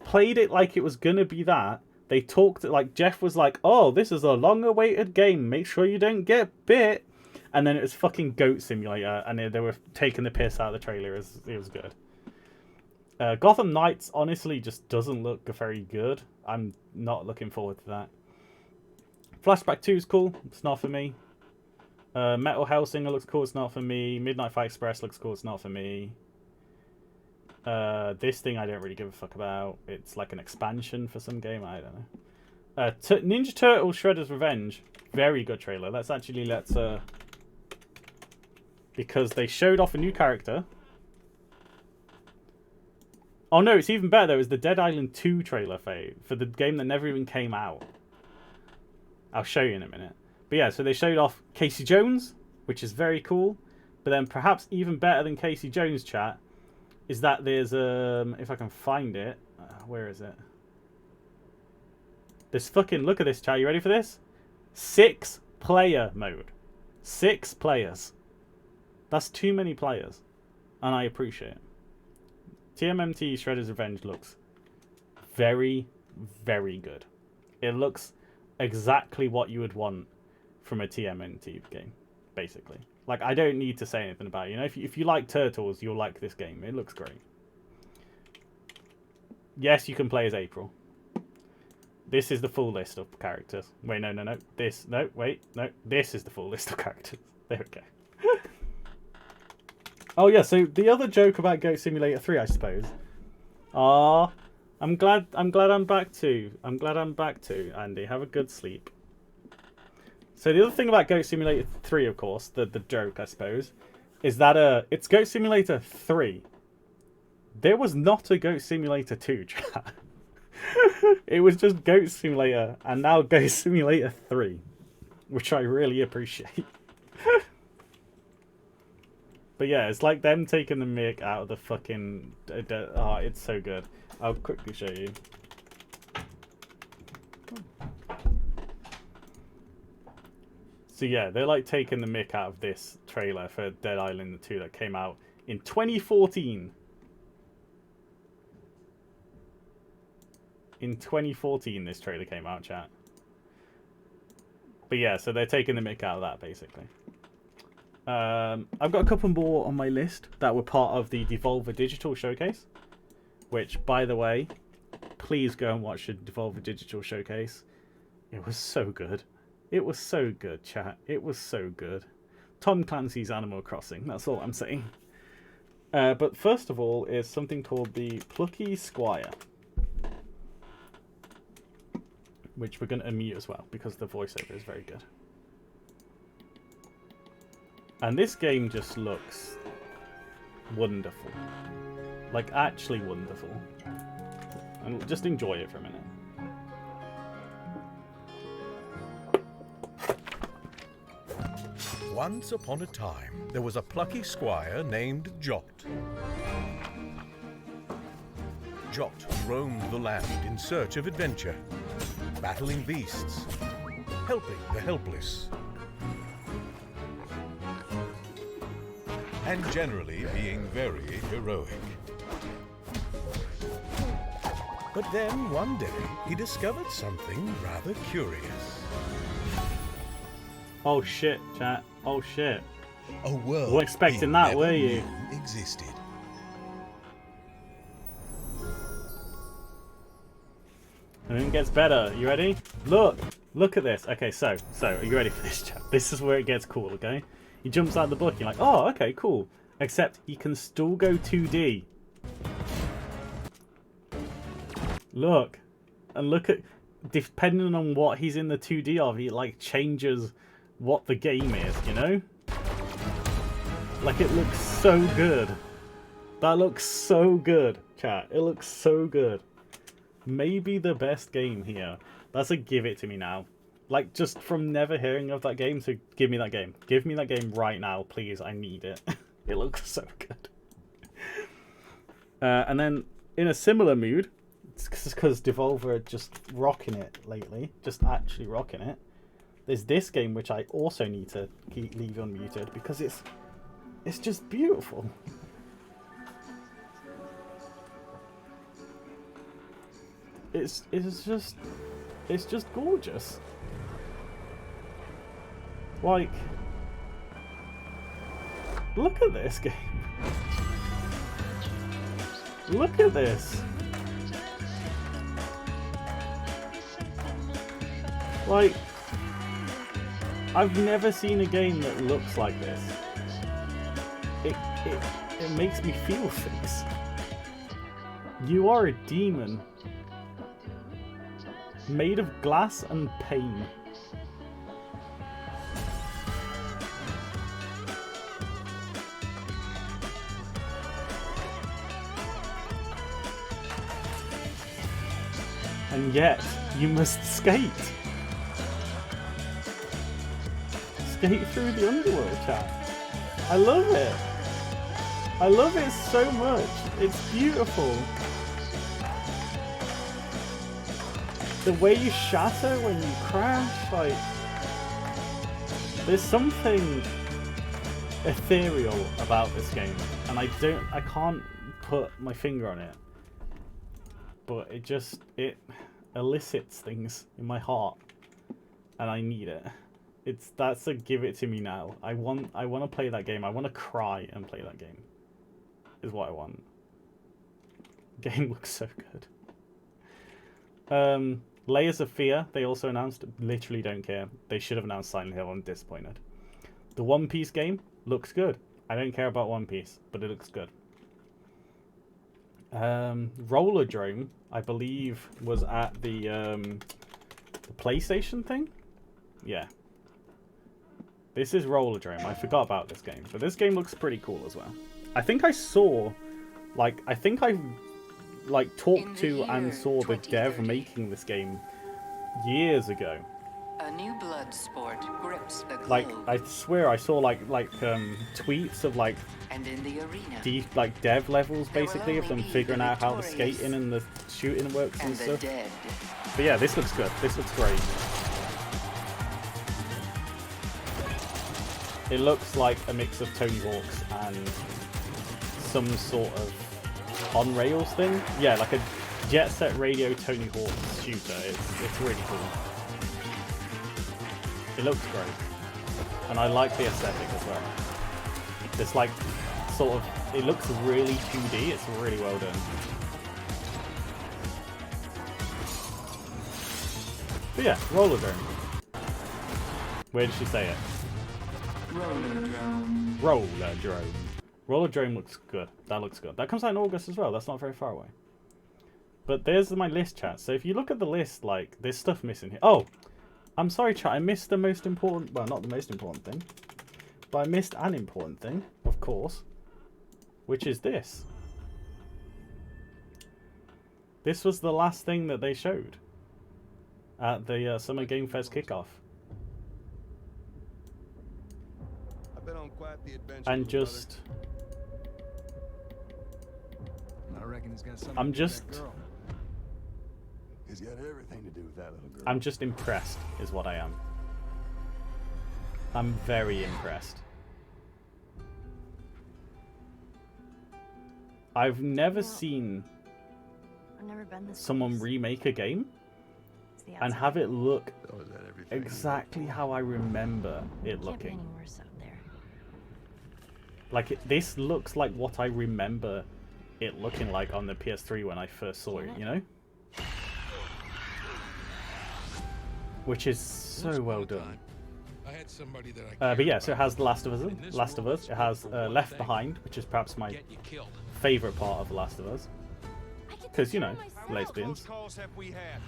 [SPEAKER 1] played it like it was gonna be that. They talked like Jeff was like, "Oh, this is a long-awaited game. Make sure you don't get bit." And then it was fucking Goat Simulator, and they were taking the piss out of the trailer. It was good. Gotham Knights honestly just doesn't look very good. I'm not looking forward to that. Flashback 2 is cool. It's not for me. Metal Hellsinger looks cool. It's not for me. Midnight Fight Express looks cool. It's not for me. This thing I don't really give a fuck about. It's like an expansion for some game. I don't know. Ninja Turtles Shredder's Revenge. Very good trailer. Let's because they showed off a new character. Oh no, it's even better though. It's the Dead Island 2 trailer for the game that never even came out. I'll show you in a minute. But yeah, so they showed off Casey Jones, which is very cool. But then perhaps even better than Casey Jones, chat, is that there's if I can find it, where is it? This fucking, look at this, chat. You ready for this? 6-player mode. 6 players. That's too many players, and I appreciate it. TMNT Shredder's Revenge looks very, very good. It looks exactly what you would want from a TMNT game, basically. Like, I don't need to say anything about it. You know, if you like Turtles, you'll like this game. It looks great. Yes, you can play as April. This is the full list of characters. Wait, no. This is the full list of characters. There we go. Oh yeah, so the other joke about Goat Simulator 3, I suppose. I'm glad I'm back too. I'm glad I'm back too, Andy. Have a good sleep. So the other thing about Goat Simulator 3, of course, the joke, I suppose, is that it's Goat Simulator 3. There was not a Goat Simulator 2, chat. It was just Goat Simulator, and now Goat Simulator 3, which I really appreciate. But yeah, it's like them taking the mick out of the fucking... Oh, it's so good. I'll quickly show you. So yeah, they're like taking the mick out of this trailer for Dead Island 2 that came out in 2014. In 2014, this trailer came out, chat. But yeah, so they're taking the mick out of that, basically. I've got a couple more on my list that were part of the Devolver Digital Showcase. Which, by the way, please go and watch the Devolver Digital Showcase. It was so good. It was so good, chat. It was so good. Tom Clancy's Animal Crossing, that's all I'm saying. But first of all is something called the Plucky Squire. Which we're going to unmute as well, because the voiceover is very good. And this game just looks wonderful. Like, actually wonderful. And just enjoy it for a minute.
[SPEAKER 9] Once upon a time, there was a plucky squire named Jot. Jot roamed the land in search of adventure, battling beasts, helping the helpless, and generally being very heroic. But then, one day, he discovered something rather curious.
[SPEAKER 1] Oh shit, chat. Oh shit.
[SPEAKER 9] A world
[SPEAKER 1] Weren't expecting that, were you?
[SPEAKER 9] knew existed.
[SPEAKER 1] And it gets better. You ready? Look at this. Okay, so are you ready for this, chat? This is where it gets cool, okay? He jumps out of the book, you're like, oh, okay, cool. Except he can still go 2D. Look. And look at... Depending on what he's in the 2D of, he, like, changes what the game is, you know? Like, it looks so good. That looks so good, chat. It looks so good. Maybe the best game here. That's a give it to me now. Like, just from never hearing of that game, so give me that game. Give me that game right now, please. I need it. It looks so good. And then, in a similar mood, it's because Devolver are just rocking it lately. Just actually rocking it. There's this game, which I also need to leave unmuted, because it's just beautiful. It's just gorgeous. Like, look at this game. Look at this. Like, I've never seen a game that looks like this. It makes me feel things. You are a demon. Made of glass and pain. And yet, you must skate. Skate through the underworld, chat. I love it. I love it so much. It's beautiful. The way you shatter when you crash, like, there's something ethereal about this game, and I can't put my finger on it, but it elicits things in my heart, and I need it. That's a give it to me now. I want to play that game. I want to cry and play that game. Is what I want. Game looks so good. Layers of Fear, they also announced. Literally don't care. They should have announced Silent Hill. I'm disappointed. The One Piece game looks good. I don't care about One Piece, but it looks good. Rollerdrome, I believe, was at the PlayStation thing. Yeah. This is Rollerdrome. I forgot about this game, but this game looks pretty cool as well. I think I saw, I talked to and saw the dev making this game years ago.
[SPEAKER 10] A new blood sport grips the globe.
[SPEAKER 1] Like, I swear I saw tweets of
[SPEAKER 10] and in the arena,
[SPEAKER 1] deep dev levels basically of them figuring out how the skating and the shooting works and stuff.
[SPEAKER 10] Dead.
[SPEAKER 1] But yeah, this looks good. This looks great. It looks like a mix of Tony Hawk's and some sort of on-rails thing. Yeah, like a Jet Set Radio Tony Hawk shooter. It's really cool. It looks great. And I like the aesthetic as well. It's it looks really 2D. It's really well done. But yeah, Rollerdrome. Where did she say it?
[SPEAKER 10] Rollerdrome.
[SPEAKER 1] Rollerdrome. Rollerdrome looks good. That looks good. That comes out in August as well. That's not very far away. But there's my list, chat. So if you look at the list, there's stuff missing here. Oh, I'm sorry, chat. I missed the most important... Well, not the most important thing. But I missed an important thing, of course. Which is this. This was the last thing that they showed. At the Summer Game Fest kickoff. And just... I'm just...
[SPEAKER 11] He's got everything to do with that little girl.
[SPEAKER 1] I'm just impressed, is what I am. I'm very impressed. I've never seen someone remake a game and have it look exactly how I remember it looking. This looks like what I remember it looking like on the PS3 when I first saw it, you know? Which is so well done. But yeah, so it has The Last of Us. It has Left Behind, which is perhaps my favourite part of The Last of Us. Because, you know, lesbians.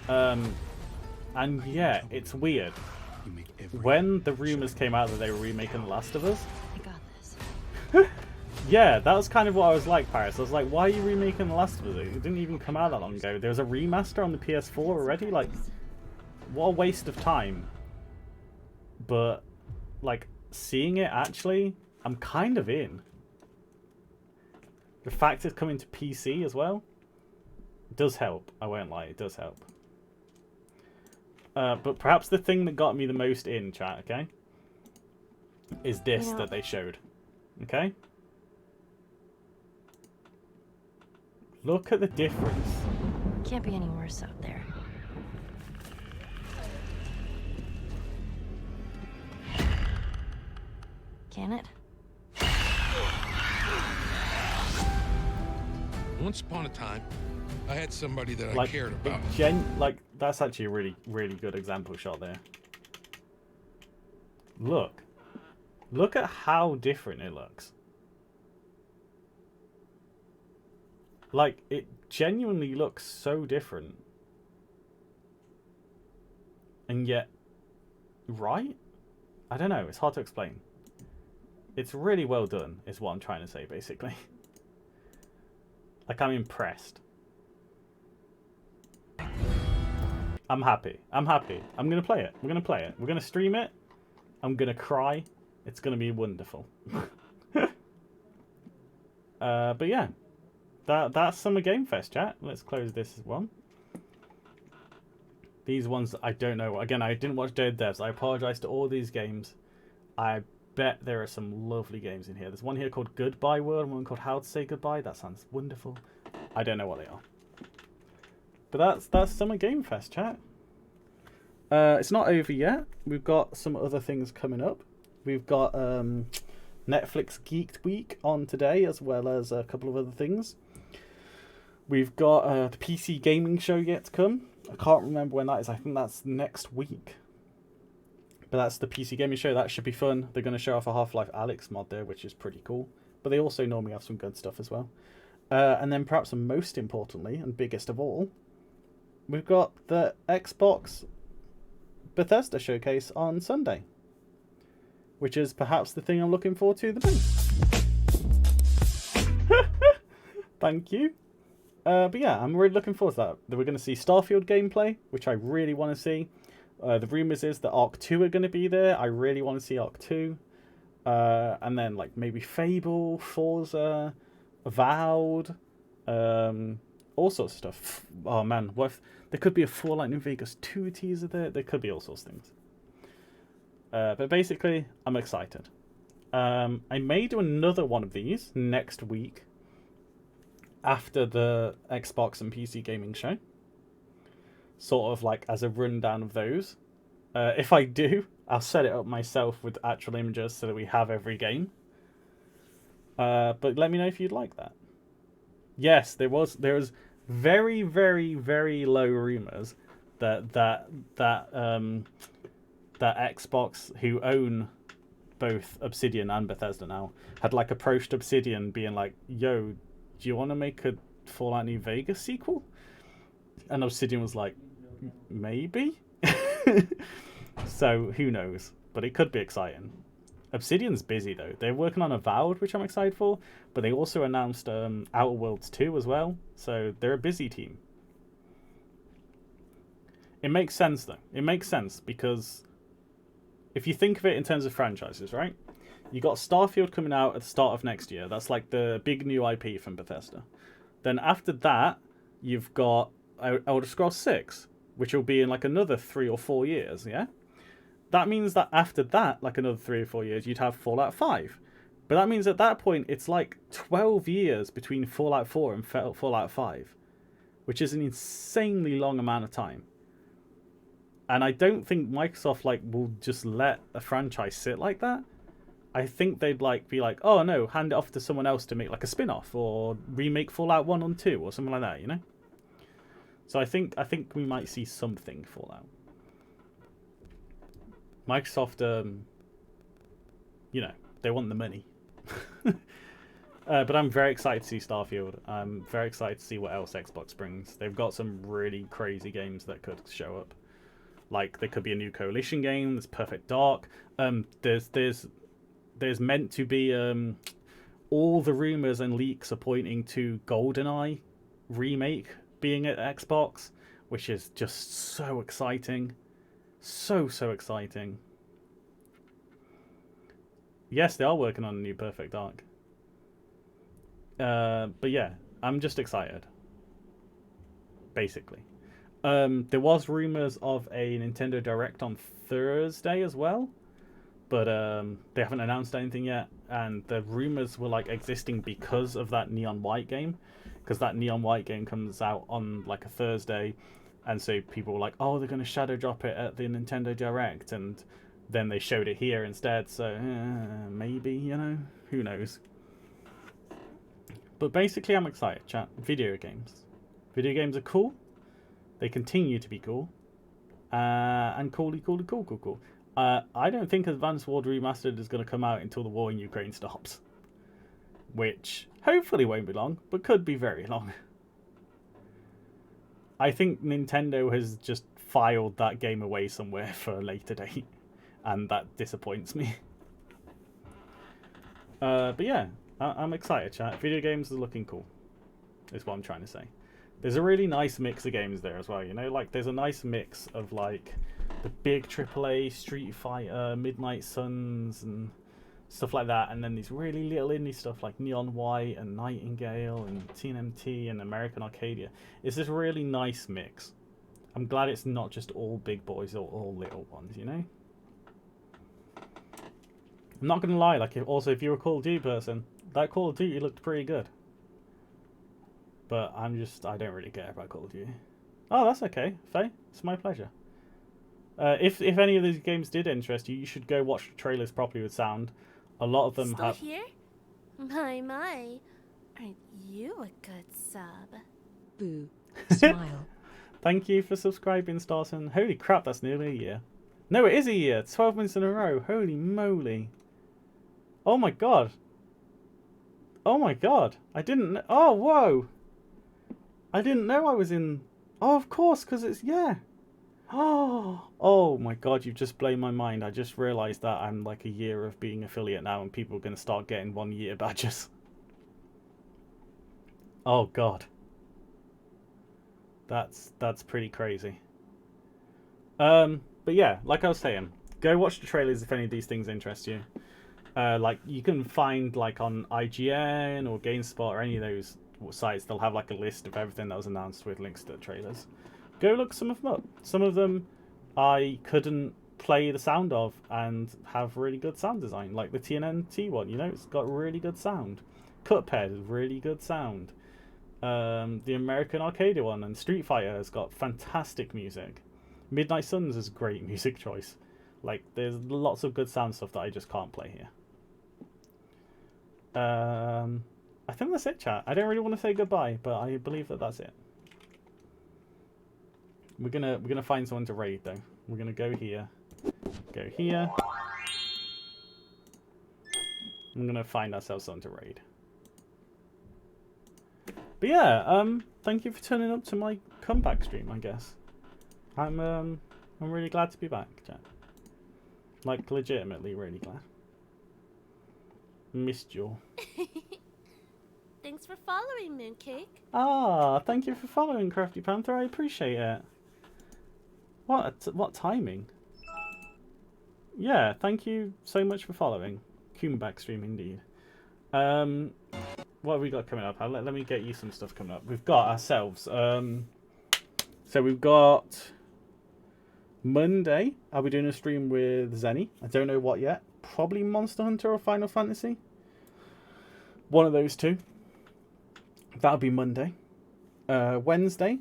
[SPEAKER 1] And yeah, it's weird. When the rumours came out that they were remaking The Last of Us...
[SPEAKER 2] I got this.
[SPEAKER 1] Yeah, that was kind of what I was like, Paris. I was like, why are you remaking The Last of Us? It didn't even come out that long ago. There was a remaster on the PS4 already. What a waste of time. But, seeing it actually, I'm kind of in. The fact it's coming to PC as well does help. I won't lie, it does help. But perhaps the thing that got me the most in, chat, okay, is this that they showed. Okay? Look at the difference.
[SPEAKER 2] Can't be any worse out there. Can it?
[SPEAKER 12] Once upon a time, I had somebody that I
[SPEAKER 1] Like,
[SPEAKER 12] cared about.
[SPEAKER 1] like that's actually a really, really good example shot there. Look at how different it looks. Like, it genuinely looks so different. And yet, right? I don't know, it's hard to explain. It's really well done, is what I'm trying to say, basically. Like, I'm impressed. I'm happy. I'm happy. I'm going to play it. We're going to play it. We're going to stream it. I'm going to cry. It's going to be wonderful. But yeah. That's Summer Game Fest, chat. Let's close this one. These ones, I don't know. Again, I didn't watch Dead Devs. I apologize to all these games. I bet there are some lovely games in here. There's one here called Goodbye World and one called How to Say Goodbye. That sounds wonderful. I don't know what they are. But that's Summer Game Fest, chat. It's not over yet. We've got some other things coming up. We've got Netflix Geeked Week on today, as well as a couple of other things. We've got the PC Gaming Show yet to come. I can't remember when that is. I think that's next week. But that's the PC Gaming Show. That should be fun. They're going to show off a Half-Life Alyx mod there, which is pretty cool. But they also normally have some good stuff as well. And then perhaps most importantly, and biggest of all, we've got the Xbox Bethesda showcase on Sunday, which is perhaps the thing I'm looking forward to the most. Thank you. But yeah, I'm really looking forward to that. We're going to see Starfield gameplay, which I really want to see. The rumours is that Arc 2 are going to be there. I really want to see Arc 2. And then like maybe Fable, Forza, Avowed, all sorts of stuff. Oh man, what if there could be a Fallout New Vegas 2 teaser there? There could be all sorts of things. But basically, I'm excited. I may do another one of these next week after the Xbox and PC gaming show. Sort of like as a rundown of those. If I do, I'll set it up myself with actual images so that we have every game. But let me know if you'd like that. Yes, there was very, very, very low rumors that Xbox, who own both Obsidian and Bethesda now, had like approached Obsidian being like, yo, do you want to make a Fallout New Vegas sequel? And Obsidian was like, maybe? So who knows, but it could be exciting. Obsidian's busy though. They're working on Avowed, which I'm excited for, but they also announced Outer Worlds 2 as well, so they're a busy team. It makes sense though. It makes sense because if you think of it in terms of franchises, right? You got Starfield coming out at the start of next year. That's like the big new IP from Bethesda. Then after that, you've got Elder Scrolls 6, which will be in like another 3 or 4 years, yeah? That means that after that, like another 3 or 4 years, you'd have Fallout 5. But that means at that point, it's like 12 years between Fallout 4 and Fallout 5, which is an insanely long amount of time. And I don't think Microsoft like will just let a franchise sit like that. I think they'd like be like, oh no, hand it off to someone else to make like a spin-off or remake Fallout 1 and 2 or something like that, you know? So I think we might see something Fallout. Microsoft, you know, they want the money. But I'm very excited to see Starfield. I'm very excited to see what else Xbox brings. They've got some really crazy games that could show up. Like, there could be a new Coalition game. There's Perfect Dark. There's meant to be all the rumors and leaks are pointing to GoldenEye remake being at Xbox, which is just so exciting. So exciting. Yes, they are working on a new Perfect Dark. But yeah, I'm just excited. Basically. There was rumors of a Nintendo Direct on Thursday as well, but they haven't announced anything yet, and the rumors were like existing because of that Neon White game, because that Neon White game comes out on like a Thursday, and so people were like, oh, they're going to shadow drop it at the Nintendo Direct, and then they showed it here instead, so maybe, you know, who knows. But basically, I'm excited, chat. Video games. Video games are cool. They continue to be cool. And cool. I don't think Advanced Wars Remastered is going to come out until the war in Ukraine stops. Which hopefully won't be long, but could be very long. I think Nintendo has just filed that game away somewhere for a later date. And that disappoints me. But yeah, I'm excited, chat. Video games are looking cool, is what I'm trying to say. There's a really nice mix of games there as well, you know? Like, there's a nice mix of, like, the big AAA Street Fighter, Midnight Suns, and stuff like that. And then these really little indie stuff like Neon White and Nightingale and TNMT and American Arcadia. It's this really nice mix. I'm glad it's not just all big boys or all little ones, you know? I'm not going to lie, like, if you're a Call of Duty person, that Call of Duty looked pretty good. But I don't really care about Call of Duty. Oh, that's okay, Faye. It's my pleasure. If any of these games did interest you, you should go watch the trailers properly with sound. A lot of them
[SPEAKER 2] Still
[SPEAKER 1] have...
[SPEAKER 2] here? My. Aren't you a good sub?
[SPEAKER 3] Boo. Smile.
[SPEAKER 1] Thank you for subscribing, Starson. Holy crap, that's nearly a year. No, it is a year. 12 months in a row. Holy moly. Oh my god. Oh my god. I didn't know. Oh, whoa. I didn't know I was in... Oh, of course, because it's... Yeah. Oh my god, you've just blown my mind. I just realised that I'm like a year of being affiliate now and people are going to start getting 1 year badges. Oh god. That's pretty crazy. But yeah, like I was saying, go watch the trailers if any of these things interest you. Like, you can find, like, on IGN or GameSpot or any of those sites, they'll have, like, a list of everything that was announced with links to the trailers. Go look some of them up. Some of them I couldn't play the sound of and have really good sound design. Like the TNT one, you know, it's got really good sound. Cuphead, really good sound. The American Arcadia one and Street Fighter has got fantastic music. Midnight Suns is a great music choice. Like, there's lots of good sound stuff that I just can't play here. I think that's it, chat. I don't really want to say goodbye, but I believe that that's it. We're gonna find someone to raid though. We're gonna go here. Go here. I'm gonna find ourselves someone to raid. But yeah, thank you for turning up to my comeback stream, I guess. I'm really glad to be back, chat. Like, legitimately really glad. Missed you.
[SPEAKER 2] Thanks for following, Mooncake.
[SPEAKER 1] Ah, thank you for following, Crafty Panther. I appreciate it. What timing? Yeah, thank you so much for following. Comeback stream indeed. What have we got coming up? Let me get you some stuff coming up. We've got ourselves. So we've got Monday. I'll be doing a stream with Zenny. I don't know what yet. Probably Monster Hunter or Final Fantasy. One of those two. That'll be Monday. Wednesday.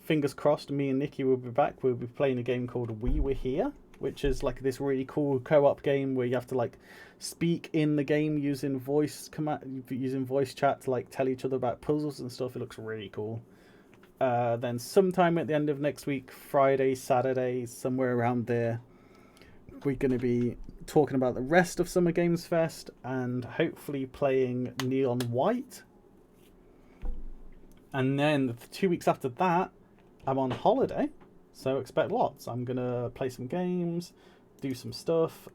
[SPEAKER 1] Fingers crossed, me and Nikki will be back. We'll be playing a game called We Were Here, which is like this really cool co-op game where you have to like speak in the game using voice chat to like tell each other about puzzles and stuff. It looks really cool. Then sometime at the end of next week, Friday, Saturday, somewhere around there, we're going to be talking about the rest of Summer Games Fest and hopefully playing Neon White. And then 2 weeks after that, I'm on holiday, so expect lots. I'm going to play some games, do some stuff.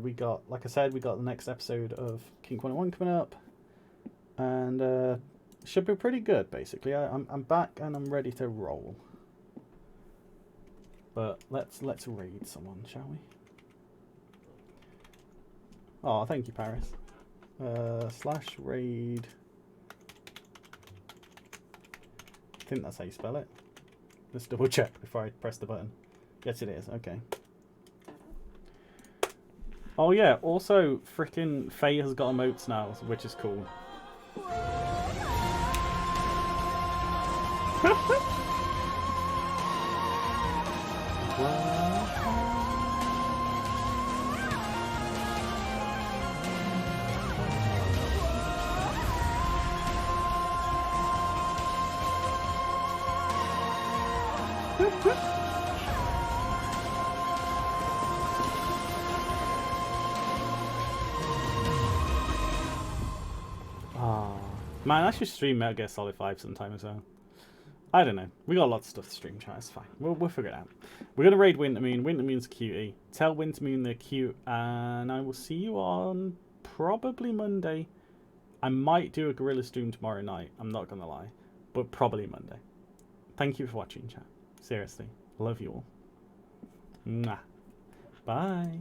[SPEAKER 1] We got, like I said, we got the next episode of King 101 coming up. And should be pretty good, basically. I'm back and I'm ready to roll. But let's raid someone, shall we? Oh, thank you, Paris. /raid. I think that's how you spell it. Let's double check before I press the button. Yes, it is. Okay. Oh yeah. Also, freaking Faye has got emotes now, which is cool. Man, I should stream Metal Gear Solid 5 sometime as well. I don't know. We got lots of stuff to stream, chat. It's fine. We'll figure it out. We're going to raid Wintermoon. Wintermoon's a cutie. Tell Wintermoon they're cute. And I will see you on probably Monday. I might do a Gorilla stream tomorrow night. I'm not going to lie. But probably Monday. Thank you for watching, chat. Seriously. Love you all. Mwah. Bye.